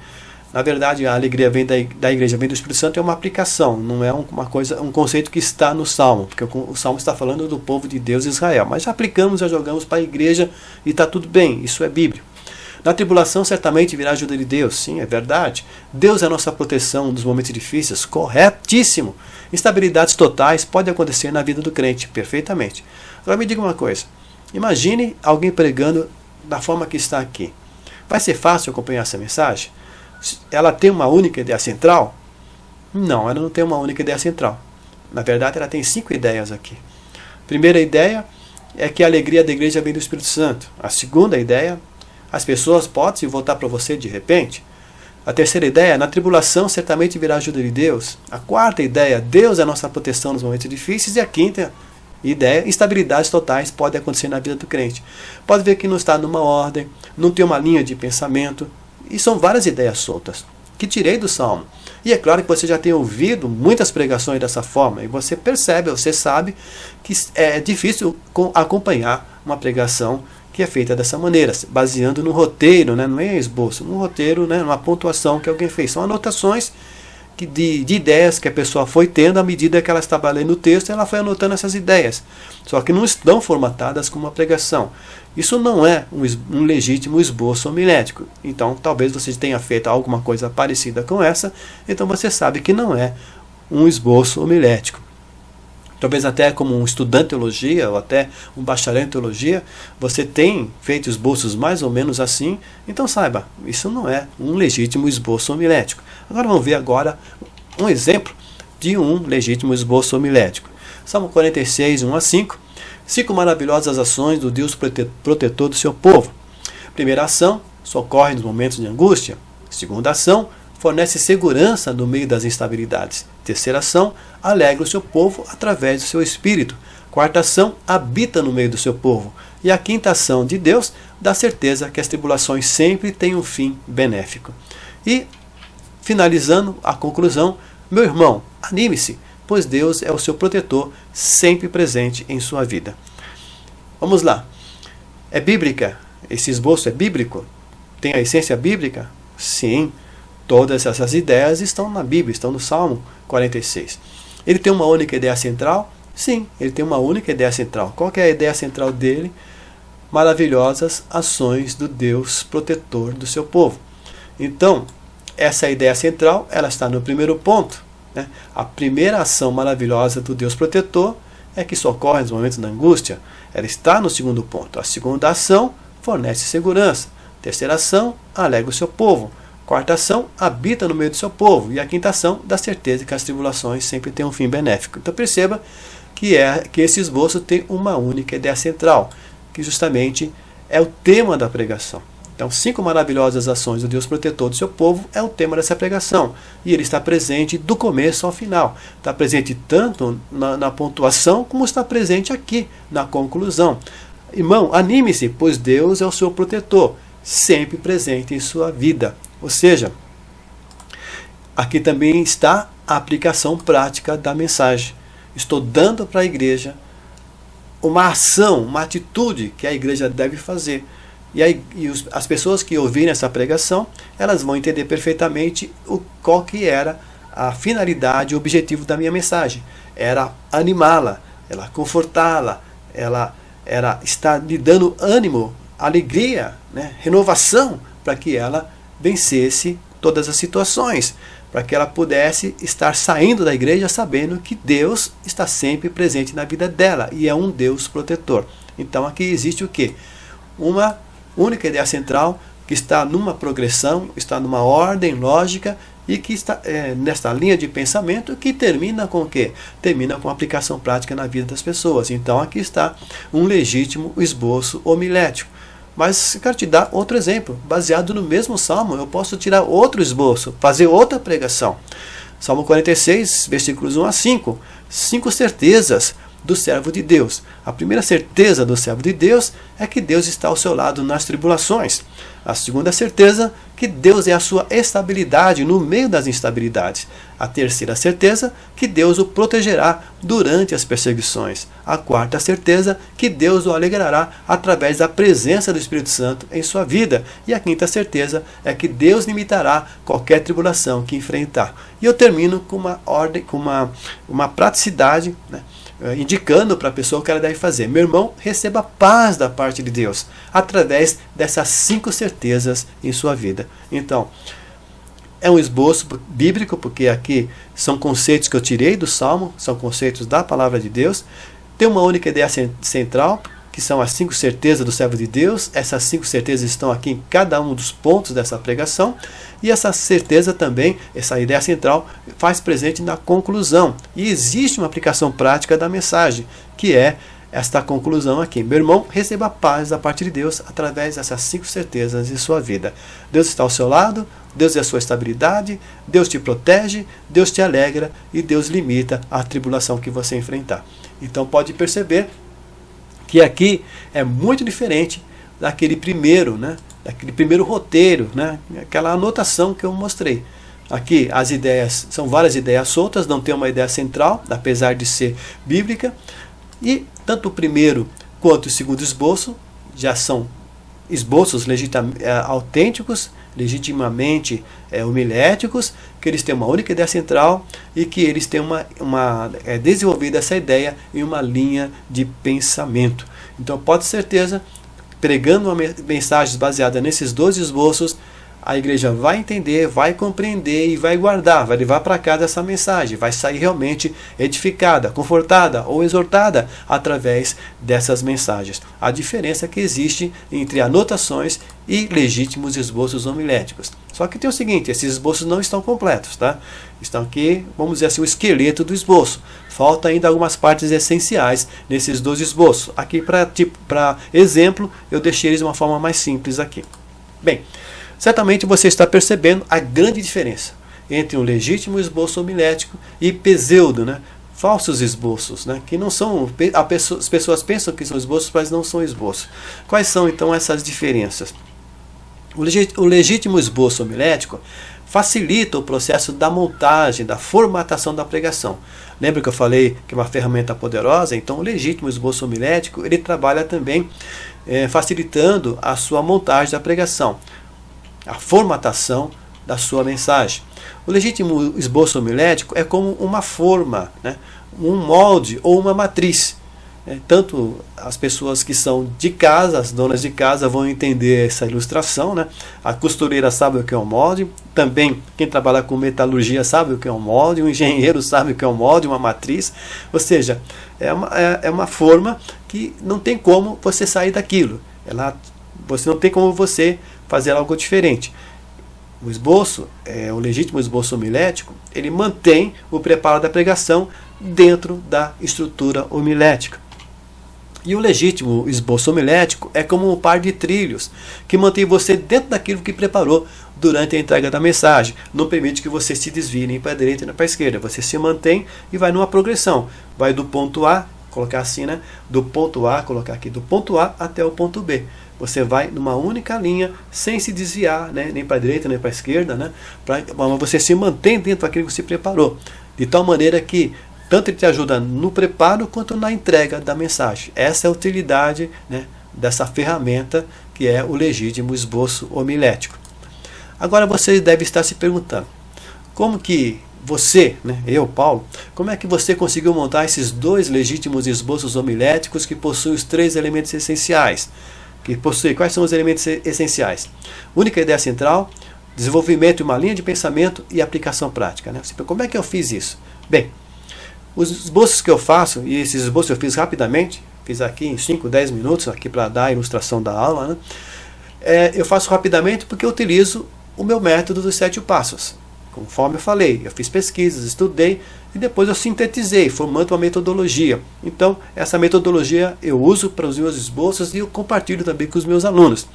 Na verdade, a alegria vem da igreja, vem do Espírito Santo, é uma aplicação, não é um conceito que está no Salmo, porque o Salmo está falando do povo de Deus Israel. Mas já aplicamos, já jogamos para a igreja e está tudo bem, isso é bíblico. Na tribulação certamente virá a ajuda de Deus, sim, é verdade. Deus é a nossa proteção nos momentos difíceis, corretíssimo. Instabilidades totais podem acontecer na vida do crente, perfeitamente. Agora me diga uma coisa, imagine alguém pregando da forma que está aqui. Vai ser fácil acompanhar essa mensagem? Ela tem uma única ideia central? Não, ela não tem uma única ideia central. Na verdade, ela tem 5 ideias aqui. Primeira ideia é que a alegria da igreja vem do Espírito Santo. A segunda ideia, as pessoas podem se voltar para você de repente. A terceira ideia, na tribulação certamente virá a ajuda de Deus. A quarta ideia, Deus é a nossa proteção nos momentos difíceis. E a quinta ideia, instabilidades totais podem acontecer na vida do crente. Pode ver que não está numa ordem, não tem uma linha de pensamento. E são várias ideias soltas que tirei do Salmo. E é claro que você já tem ouvido muitas pregações dessa forma. E você percebe, você sabe que é difícil acompanhar uma pregação que é feita dessa maneira, baseando no roteiro, não é esboço, num roteiro, numa pontuação que alguém fez. São anotações de ideias que a pessoa foi tendo à medida que ela estava lendo o texto, ela foi anotando essas ideias. Só que não estão formatadas como uma pregação. Isso não é um legítimo esboço homilético. Então, talvez você tenha feito alguma coisa parecida com essa, então você sabe que não é um esboço homilético. Talvez até como um estudante de teologia ou até um bacharel em teologia, você tem feito esboços mais ou menos assim, então saiba, isso não é um legítimo esboço homilético. Agora vamos ver agora um exemplo de um legítimo esboço homilético. Salmo 46, 1 a 5. 5 maravilhosas ações do Deus protetor do seu povo. Primeira ação, socorre nos momentos de angústia. Segunda ação, fornece segurança no meio das instabilidades. Terceira ação, alegra o seu povo através do seu espírito. Quarta ação, habita no meio do seu povo. E a quinta ação de Deus dá certeza que as tribulações sempre têm um fim benéfico. E, finalizando a conclusão, meu irmão, anime-se, pois Deus é o seu protetor, sempre presente em sua vida. Vamos lá. É bíblica? Esse esboço é bíblico? Tem a essência bíblica? Sim. Todas essas ideias estão na Bíblia, estão no Salmo 46. Ele tem uma única ideia central? Sim, ele tem uma única ideia central. Qual que é a ideia central dele? Maravilhosas ações do Deus protetor do seu povo. Então, essa ideia central, ela está no primeiro ponto. A primeira ação maravilhosa do Deus protetor é que socorre nos momentos da angústia. Ela está no segundo ponto. A segunda ação fornece segurança. Terceira ação, alegra o seu povo. Quarta ação, habita no meio do seu povo. E a quinta ação, dá certeza que as tribulações sempre têm um fim benéfico. Então perceba que esse esboço tem uma única ideia central, que justamente é o tema da pregação. Então, 5 maravilhosas ações do Deus protetor do seu povo é o tema dessa pregação. E ele está presente do começo ao final. Está presente tanto na pontuação, como está presente aqui na conclusão. Irmão, anime-se, pois Deus é o seu protetor, sempre presente em sua vida. Ou seja, aqui também está a aplicação prática da mensagem. Estou dando para a igreja uma ação, uma atitude que a igreja deve fazer. As pessoas que ouvirem essa pregação, elas vão entender perfeitamente qual que era a finalidade, o objetivo da minha mensagem. Era animá-la, confortá-la, era estar lhe dando ânimo, alegria, né, renovação, para que ela vencesse todas as situações, para que ela pudesse estar saindo da igreja sabendo que Deus está sempre presente na vida dela e é um Deus protetor. Então aqui existe o quê? Uma única ideia central que está numa progressão, está numa ordem lógica e que está nesta linha de pensamento que termina com o quê? Termina com aplicação prática na vida das pessoas. Então aqui está um legítimo esboço homilético. Mas eu quero te dar outro exemplo. Baseado no mesmo salmo, eu posso tirar outro esboço, fazer outra pregação. Salmo 46, versículos 1 a 5. 5 certezas do servo de Deus. A primeira certeza do servo de Deus é que Deus está ao seu lado nas tribulações. A segunda certeza, que Deus é a sua estabilidade no meio das instabilidades. A terceira certeza, que Deus o protegerá durante as perseguições. A quarta certeza, que Deus o alegrará através da presença do Espírito Santo em sua vida. E a quinta certeza é que Deus limitará qualquer tribulação que enfrentar. E eu termino com uma ordem, com uma praticidade, né, indicando para a pessoa o que ela deve fazer. Meu irmão, receba paz da parte de Deus através dessas 5 certezas em sua vida. Então, é um esboço bíblico, porque aqui são conceitos que eu tirei do Salmo, são conceitos da palavra de Deus. Tem uma única ideia central, que são as 5 certezas do servo de Deus. Essas 5 certezas estão aqui em cada um dos pontos dessa pregação. E essa certeza também, essa ideia central, faz presente na conclusão. E existe uma aplicação prática da mensagem, que é esta conclusão aqui. Meu irmão, receba a paz da parte de Deus através dessas 5 certezas em sua vida. Deus está ao seu lado, Deus é a sua estabilidade, Deus te protege, Deus te alegra e Deus limita a tribulação que você enfrentar. Então pode perceber que aqui é muito diferente daquele primeiro, né? Daquele primeiro roteiro, né? Aquela anotação que eu mostrei. Aqui as ideias são várias ideias soltas, não tem uma ideia central, apesar de ser bíblica. E tanto o primeiro quanto o segundo esboço já são esboços autênticos, legitimamente homiléticos, que eles têm uma única ideia central e que eles têm desenvolvida essa ideia em uma linha de pensamento. Então pode ter certeza, pregando mensagens baseadas nesses 12 esboços, a igreja vai entender, vai compreender e vai guardar, vai levar para casa essa mensagem, vai sair realmente edificada, confortada ou exortada através dessas mensagens. A diferença que existe entre anotações e legítimos esboços homiléticos. Só que tem o seguinte, esses esboços não estão completos, tá? Estão aqui, vamos dizer assim, o esqueleto do esboço. Falta ainda algumas partes essenciais nesses 12 esboços. Aqui, para exemplo, eu deixei eles de uma forma mais simples aqui. Bem, certamente você está percebendo a grande diferença entre um legítimo esboço homilético e pseudo, né? Falsos esboços, né? Que não são, as pessoas pensam que são esboços, mas não são esboços. Quais são então essas diferenças? O legítimo esboço homilético facilita o processo da montagem, da formatação da pregação. Lembra que eu falei que é uma ferramenta poderosa? Então o legítimo esboço homilético, ele trabalha também facilitando a sua montagem da pregação, a formatação da sua mensagem. O legítimo esboço homilético é como uma forma, né? Um molde ou uma matriz. Tanto as pessoas que são de casa, as donas de casa, vão entender essa ilustração, né? A costureira sabe o que é um molde, também quem trabalha com metalurgia sabe o que é um molde, o engenheiro sabe o que é um molde, uma matriz. Ou seja, é uma forma que não tem como você sair daquilo. Você não tem como você fazer algo diferente. O esboço, o legítimo esboço homilético, ele mantém o preparo da pregação dentro da estrutura homilética. E o legítimo esboço homilético é como um par de trilhos que mantém você dentro daquilo que preparou durante a entrega da mensagem. Não permite que você se desvie nem para a direita nem para a esquerda. Você se mantém e vai numa progressão. Vai do ponto A, colocar assim, né? Do ponto A, colocar aqui, do ponto A até o ponto B. Você vai numa única linha, sem se desviar, né? Nem para a direita nem para a esquerda, né? Você se mantém dentro daquilo que você preparou. De tal maneira que tanto ele te ajuda no preparo quanto na entrega da mensagem. Essa é a utilidade, né, dessa ferramenta que é o legítimo esboço homilético. Agora você deve estar se perguntando, como que você, né, eu, Paulo, como é que você conseguiu montar esses dois legítimos esboços homiléticos que possuem os três elementos essenciais? Quais são os elementos essenciais? Única ideia central, desenvolvimento de uma linha de pensamento e aplicação prática. Né? Como é que eu fiz isso? Bem, os esboços que eu faço, e esses esboços eu fiz rapidamente, fiz aqui em 5, 10 minutos, aqui para dar a ilustração da aula, né? Eu faço rapidamente porque eu utilizo o meu método dos 7 passos. Conforme eu falei, eu fiz pesquisas, estudei e depois eu sintetizei, formando uma metodologia. Então, essa metodologia eu uso para os meus esboços e eu compartilho também com os meus alunos.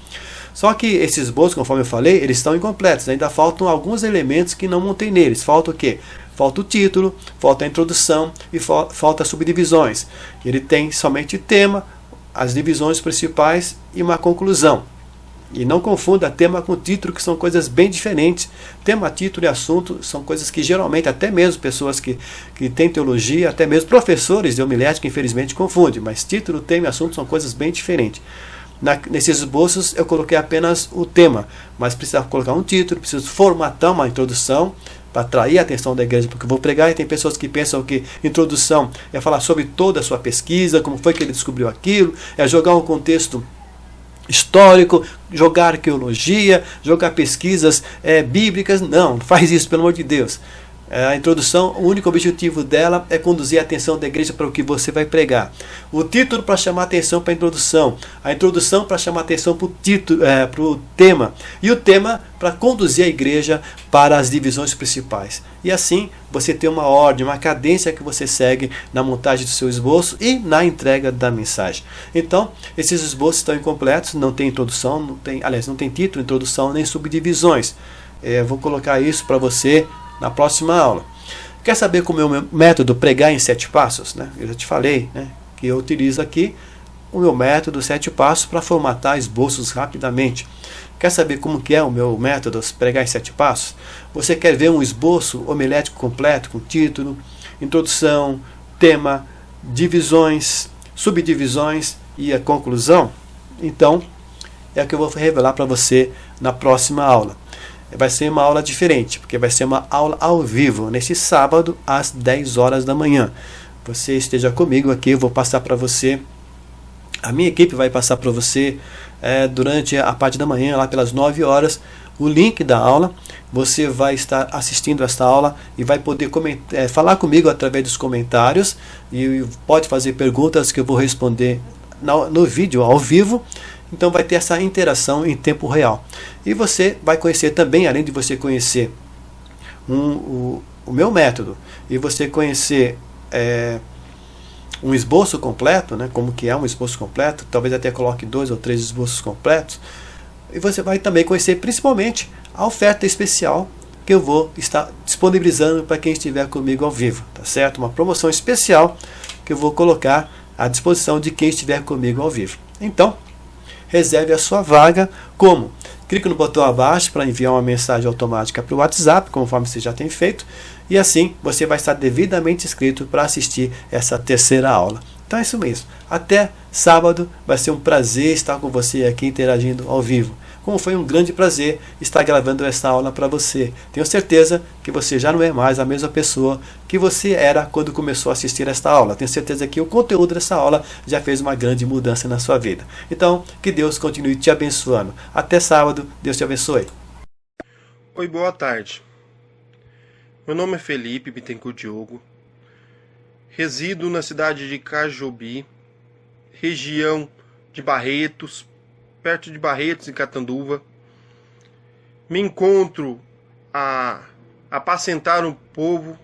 Só que esses esboços, conforme eu falei, eles estão incompletos. Ainda faltam alguns elementos que não montei neles. Falta o quê? Falta o título, falta a introdução e falta subdivisões. Ele tem somente tema, as divisões principais e uma conclusão. E não confunda tema com título, que são coisas bem diferentes. Tema, título e assunto são coisas que geralmente, até mesmo pessoas que têm teologia, até mesmo professores de homilética, infelizmente, confundem. Mas título, tema e assunto são coisas bem diferentes. Nesses esboços eu coloquei apenas o tema, mas precisava colocar um título, preciso formatar uma introdução para atrair a atenção da igreja, porque eu vou pregar e tem pessoas que pensam que introdução é falar sobre toda a sua pesquisa, como foi que ele descobriu aquilo, é jogar um contexto histórico, jogar arqueologia, jogar pesquisas bíblicas. Não faz isso, pelo amor de Deus. A introdução, o único objetivo dela é conduzir a atenção da igreja para o que você vai pregar. O título para chamar a atenção para a introdução para chamar a atenção para o tema, e o tema para conduzir a igreja para as divisões principais. E assim você tem uma ordem, uma cadência que você segue na montagem do seu esboço e na entrega da mensagem. Então, esses esboços estão incompletos, não tem introdução, não tem título, introdução nem subdivisões. Vou colocar isso para você na próxima aula. Quer saber como é o meu método pregar em 7 passos? Né? Eu já te falei, né, que eu utilizo aqui o meu método 7 passos para formatar esboços rapidamente. Quer saber como que é o meu método pregar em 7 passos? Você quer ver um esboço homilético completo com título, introdução, tema, divisões, subdivisões e a conclusão? Então, é o que eu vou revelar para você na próxima aula. Vai ser uma aula diferente, porque vai ser uma aula ao vivo, neste sábado, às 10 horas da manhã. Você esteja comigo aqui, eu vou passar para você, a minha equipe vai passar para você durante a parte da manhã, lá pelas 9 horas, o link da aula. Você vai estar assistindo esta aula e vai poder falar comigo através dos comentários e pode fazer perguntas que eu vou responder no vídeo ao vivo. Então vai ter essa interação em tempo real. E você vai conhecer também, além de você conhecer o meu método, e você conhecer um esboço completo, né, como que é um esboço completo, talvez até coloque 2 ou 3 esboços completos, e você vai também conhecer principalmente a oferta especial que eu vou estar disponibilizando para quem estiver comigo ao vivo, tá certo? Uma promoção especial que eu vou colocar à disposição de quem estiver comigo ao vivo. Então, reserve a sua vaga. Como? Clique no botão abaixo para enviar uma mensagem automática para o WhatsApp, conforme você já tem feito, e assim você vai estar devidamente inscrito para assistir essa terceira aula. Então é isso mesmo. Até sábado, vai ser um prazer estar com você aqui interagindo ao vivo. Como foi um grande prazer estar gravando essa aula para você. Tenho certeza que você já não é mais a mesma pessoa que você era quando começou a assistir esta aula. Tenho certeza que o conteúdo dessa aula já fez uma grande mudança na sua vida. Então, que Deus continue te abençoando. Até sábado, Deus te abençoe. Oi, boa tarde. Meu nome é Felipe Bittencourt Diogo. Resido na cidade de Cajobi, região de Barretos, perto de Barretos e Catanduva. Me encontro a apacentar um povo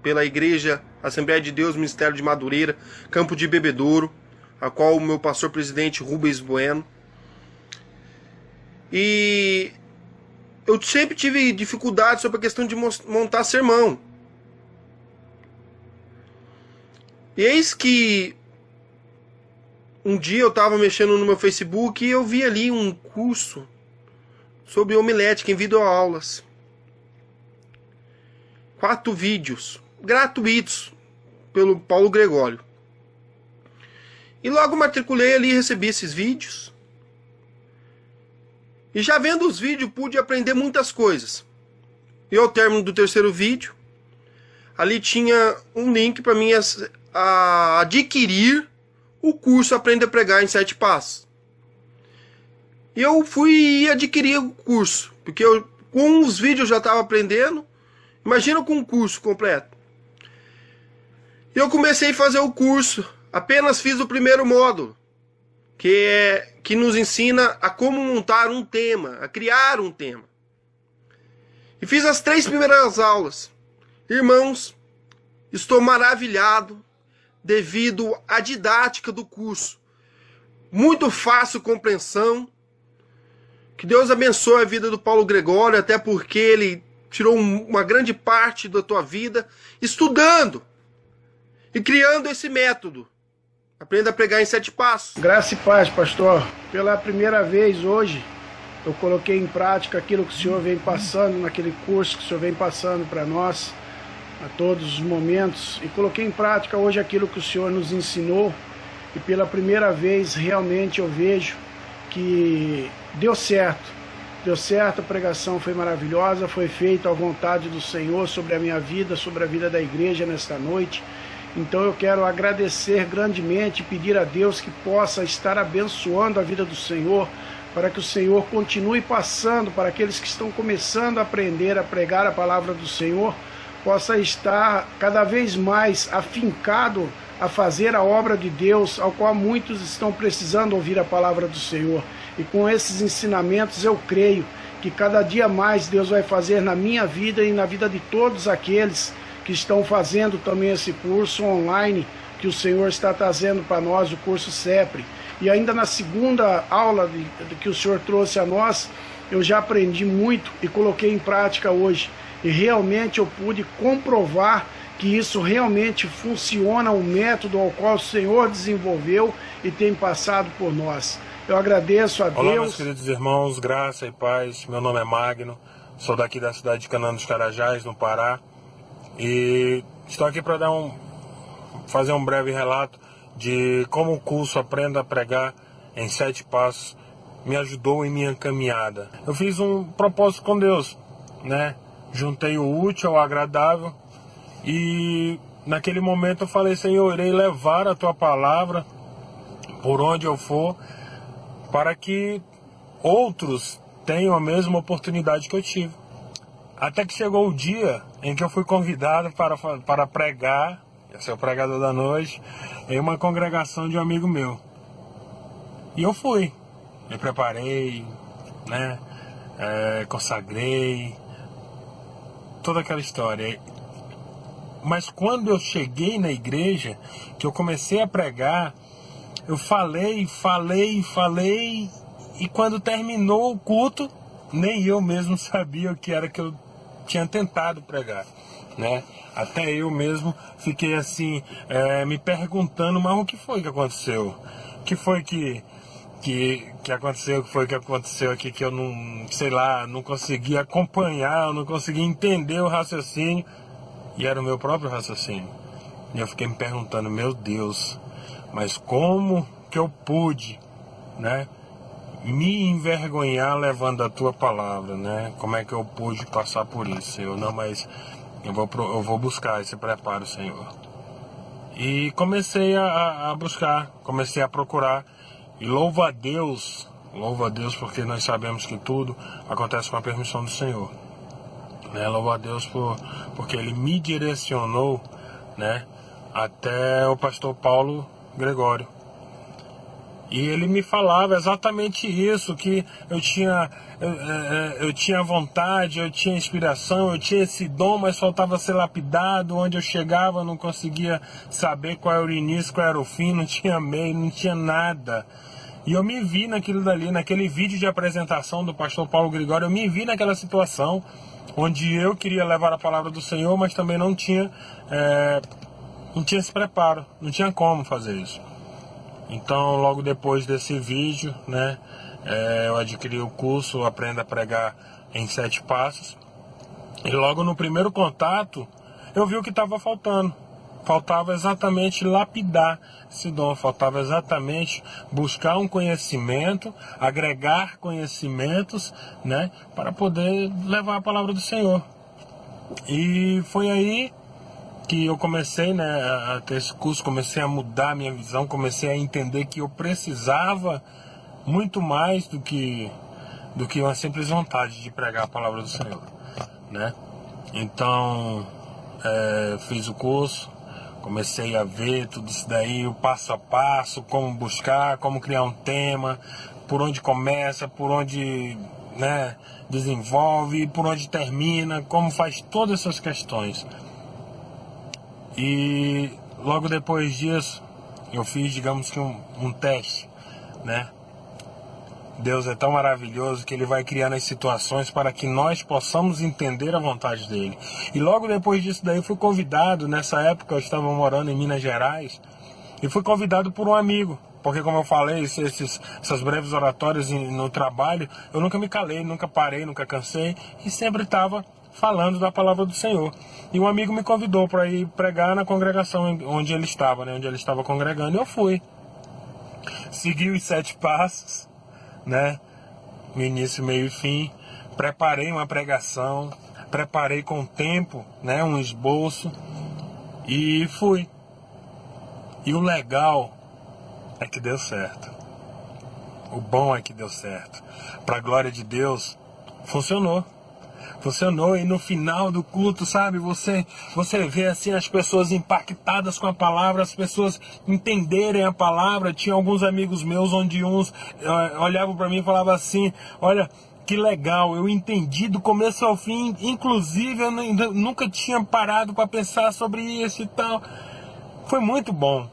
pela Igreja Assembleia de Deus, Ministério de Madureira, Campo de Bebedouro, a qual o meu pastor presidente Rubens Bueno. E eu sempre tive dificuldade sobre a questão de montar sermão. E eis que um dia eu estava mexendo no meu Facebook e eu vi ali um curso sobre homilética em videoaulas. 4 vídeos gratuitos pelo Paulo Gregório. E logo matriculei ali e recebi esses vídeos. E já vendo os vídeos pude aprender muitas coisas. E ao término do 3º vídeo, ali tinha um link para mim adquirir o curso Aprenda a Pregar em 7 Passos. E eu fui adquirir o curso, porque com os vídeos eu já estava aprendendo. Imagina com um curso completo. E eu comecei a fazer o curso. Apenas fiz o primeiro módulo, que nos ensina a como montar um tema, a criar um tema. E fiz as 3 primeiras aulas. Irmãos, estou maravilhado devido à didática do curso. Muito fácil compreensão. Que Deus abençoe a vida do Paulo Gregório, até porque ele tirou uma grande parte da tua vida estudando e criando esse método. Aprenda a pregar em 7 passos. Graça e paz, pastor. Pela primeira vez hoje, eu coloquei em prática aquilo que o senhor vem passando naquele curso que o senhor vem passando para nós, a todos os momentos, e coloquei em prática hoje aquilo que o senhor nos ensinou, e pela primeira vez realmente eu vejo que deu certo. Deu certo, a pregação foi maravilhosa, foi feita à vontade do Senhor sobre a minha vida, sobre a vida da igreja nesta noite. Então eu quero agradecer grandemente e pedir a Deus que possa estar abençoando a vida do Senhor, para que o Senhor continue passando para aqueles que estão começando a aprender a pregar a palavra do Senhor, possa estar cada vez mais afincado a fazer a obra de Deus, ao qual muitos estão precisando ouvir a palavra do Senhor. E com esses ensinamentos eu creio que cada dia mais Deus vai fazer na minha vida e na vida de todos aqueles que estão fazendo também esse curso online que o Senhor está trazendo para nós, o curso CEPRE. E ainda na segunda aula que o Senhor trouxe a nós, eu já aprendi muito e coloquei em prática hoje. E realmente eu pude comprovar que isso realmente funciona, o método ao qual o Senhor desenvolveu e tem passado por nós. Eu agradeço a Deus. Olá, meus queridos irmãos, graça e paz. Meu nome é Magno, sou daqui da cidade de Canaã dos Carajás, no Pará. E estou aqui para fazer um breve relato de como o curso Aprenda a Pregar em 7 Passos me ajudou em minha caminhada. Eu fiz um propósito com Deus, né? Juntei o útil ao agradável e naquele momento eu falei: Senhor, irei levar a tua palavra por onde eu for, para que outros tenham a mesma oportunidade que eu tive. Até que chegou o dia em que eu fui convidado para pregar, ser o pregador da noite, em uma congregação de um amigo meu. E eu fui, me preparei, né, consagrei, toda aquela história. Mas quando eu cheguei na igreja, que eu comecei a pregar, eu falei, e quando terminou o culto, nem eu mesmo sabia o que era que eu tinha tentado pregar, né? Até eu mesmo fiquei assim, me perguntando, mas o que foi que aconteceu? O que foi que aconteceu? O que foi que aconteceu aqui que eu não, sei lá, não consegui acompanhar, eu não consegui entender o raciocínio, e era o meu próprio raciocínio. E eu fiquei me perguntando, meu Deus, mas como que eu pude, né, me envergonhar levando a tua palavra, né? Como é que eu pude passar por isso, Senhor? Não, mas eu vou buscar esse preparo, Senhor. E comecei a buscar, comecei a procurar. E louvo a Deus porque nós sabemos que tudo acontece com a permissão do Senhor. Né? Louvo a Deus porque Ele me direcionou, né, até o pastor Paulo Gregório. E ele me falava exatamente isso, que eu tinha eu tinha vontade, eu tinha inspiração, eu tinha esse dom, mas faltava ser lapidado. Onde eu chegava eu não conseguia saber qual era o início, qual era o fim, não tinha meio, não tinha nada. E eu me vi naquilo dali, naquele vídeo de apresentação do pastor Paulo Gregório, eu me vi naquela situação onde eu queria levar a palavra do Senhor, mas também não tinha esse preparo, não tinha como fazer isso. Então, logo depois desse vídeo, né, eu adquiri o curso Aprenda a Pregar em 7 Passos. E logo no primeiro contato, eu vi o que estava faltando. Faltava exatamente lapidar esse dom, faltava exatamente buscar um conhecimento, agregar conhecimentos, né, para poder levar a palavra do Senhor. E foi aí que eu comecei, né, a ter esse curso, comecei a mudar a minha visão, comecei a entender que eu precisava muito mais do que uma simples vontade de pregar a palavra do Senhor, né? Então, fiz o curso, comecei a ver tudo isso daí, o passo a passo, como buscar, como criar um tema, por onde começa, por onde, né, desenvolve, por onde termina, como faz todas essas questões. E logo depois disso, eu fiz, digamos que um teste, né? Deus é tão maravilhoso que Ele vai criando as situações para que nós possamos entender a vontade dEle. E logo depois disso daí, eu fui convidado, nessa época eu estava morando em Minas Gerais, e fui convidado por um amigo, porque como eu falei, essas breves oratórias no trabalho, eu nunca me calei, nunca parei, nunca cansei, e sempre estava falando da palavra do Senhor. E um amigo me convidou para ir pregar na congregação onde ele estava, né, onde ele estava congregando, e eu fui. Segui os 7 passos, né, no início, meio e fim, preparei uma pregação, preparei com tempo, né, um esboço, e fui. E o legal é que deu certo. O bom é que deu certo. Para a glória de Deus, funcionou. Funcionou, e no final do culto, sabe, você vê assim as pessoas impactadas com a palavra, as pessoas entenderem a palavra. Tinha alguns amigos meus onde uns olhavam para mim e falavam assim: olha, que legal, eu entendi do começo ao fim, inclusive eu nunca tinha parado para pensar sobre isso e tal. Foi muito bom,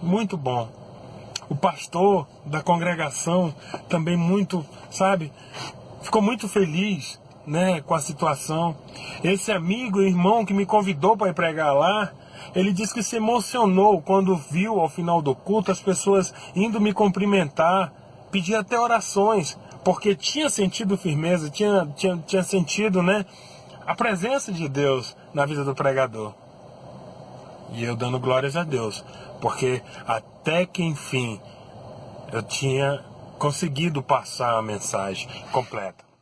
muito bom. O pastor da congregação também muito, sabe, ficou muito feliz, né, com a situação. Esse amigo e irmão que me convidou para ir pregar lá, ele disse que se emocionou quando viu ao final do culto as pessoas indo me cumprimentar, pedir até orações, porque tinha sentido firmeza, tinha sentido, né, a presença de Deus na vida do pregador. E eu dando glórias a Deus, porque até que enfim eu tinha conseguido passar a mensagem completa.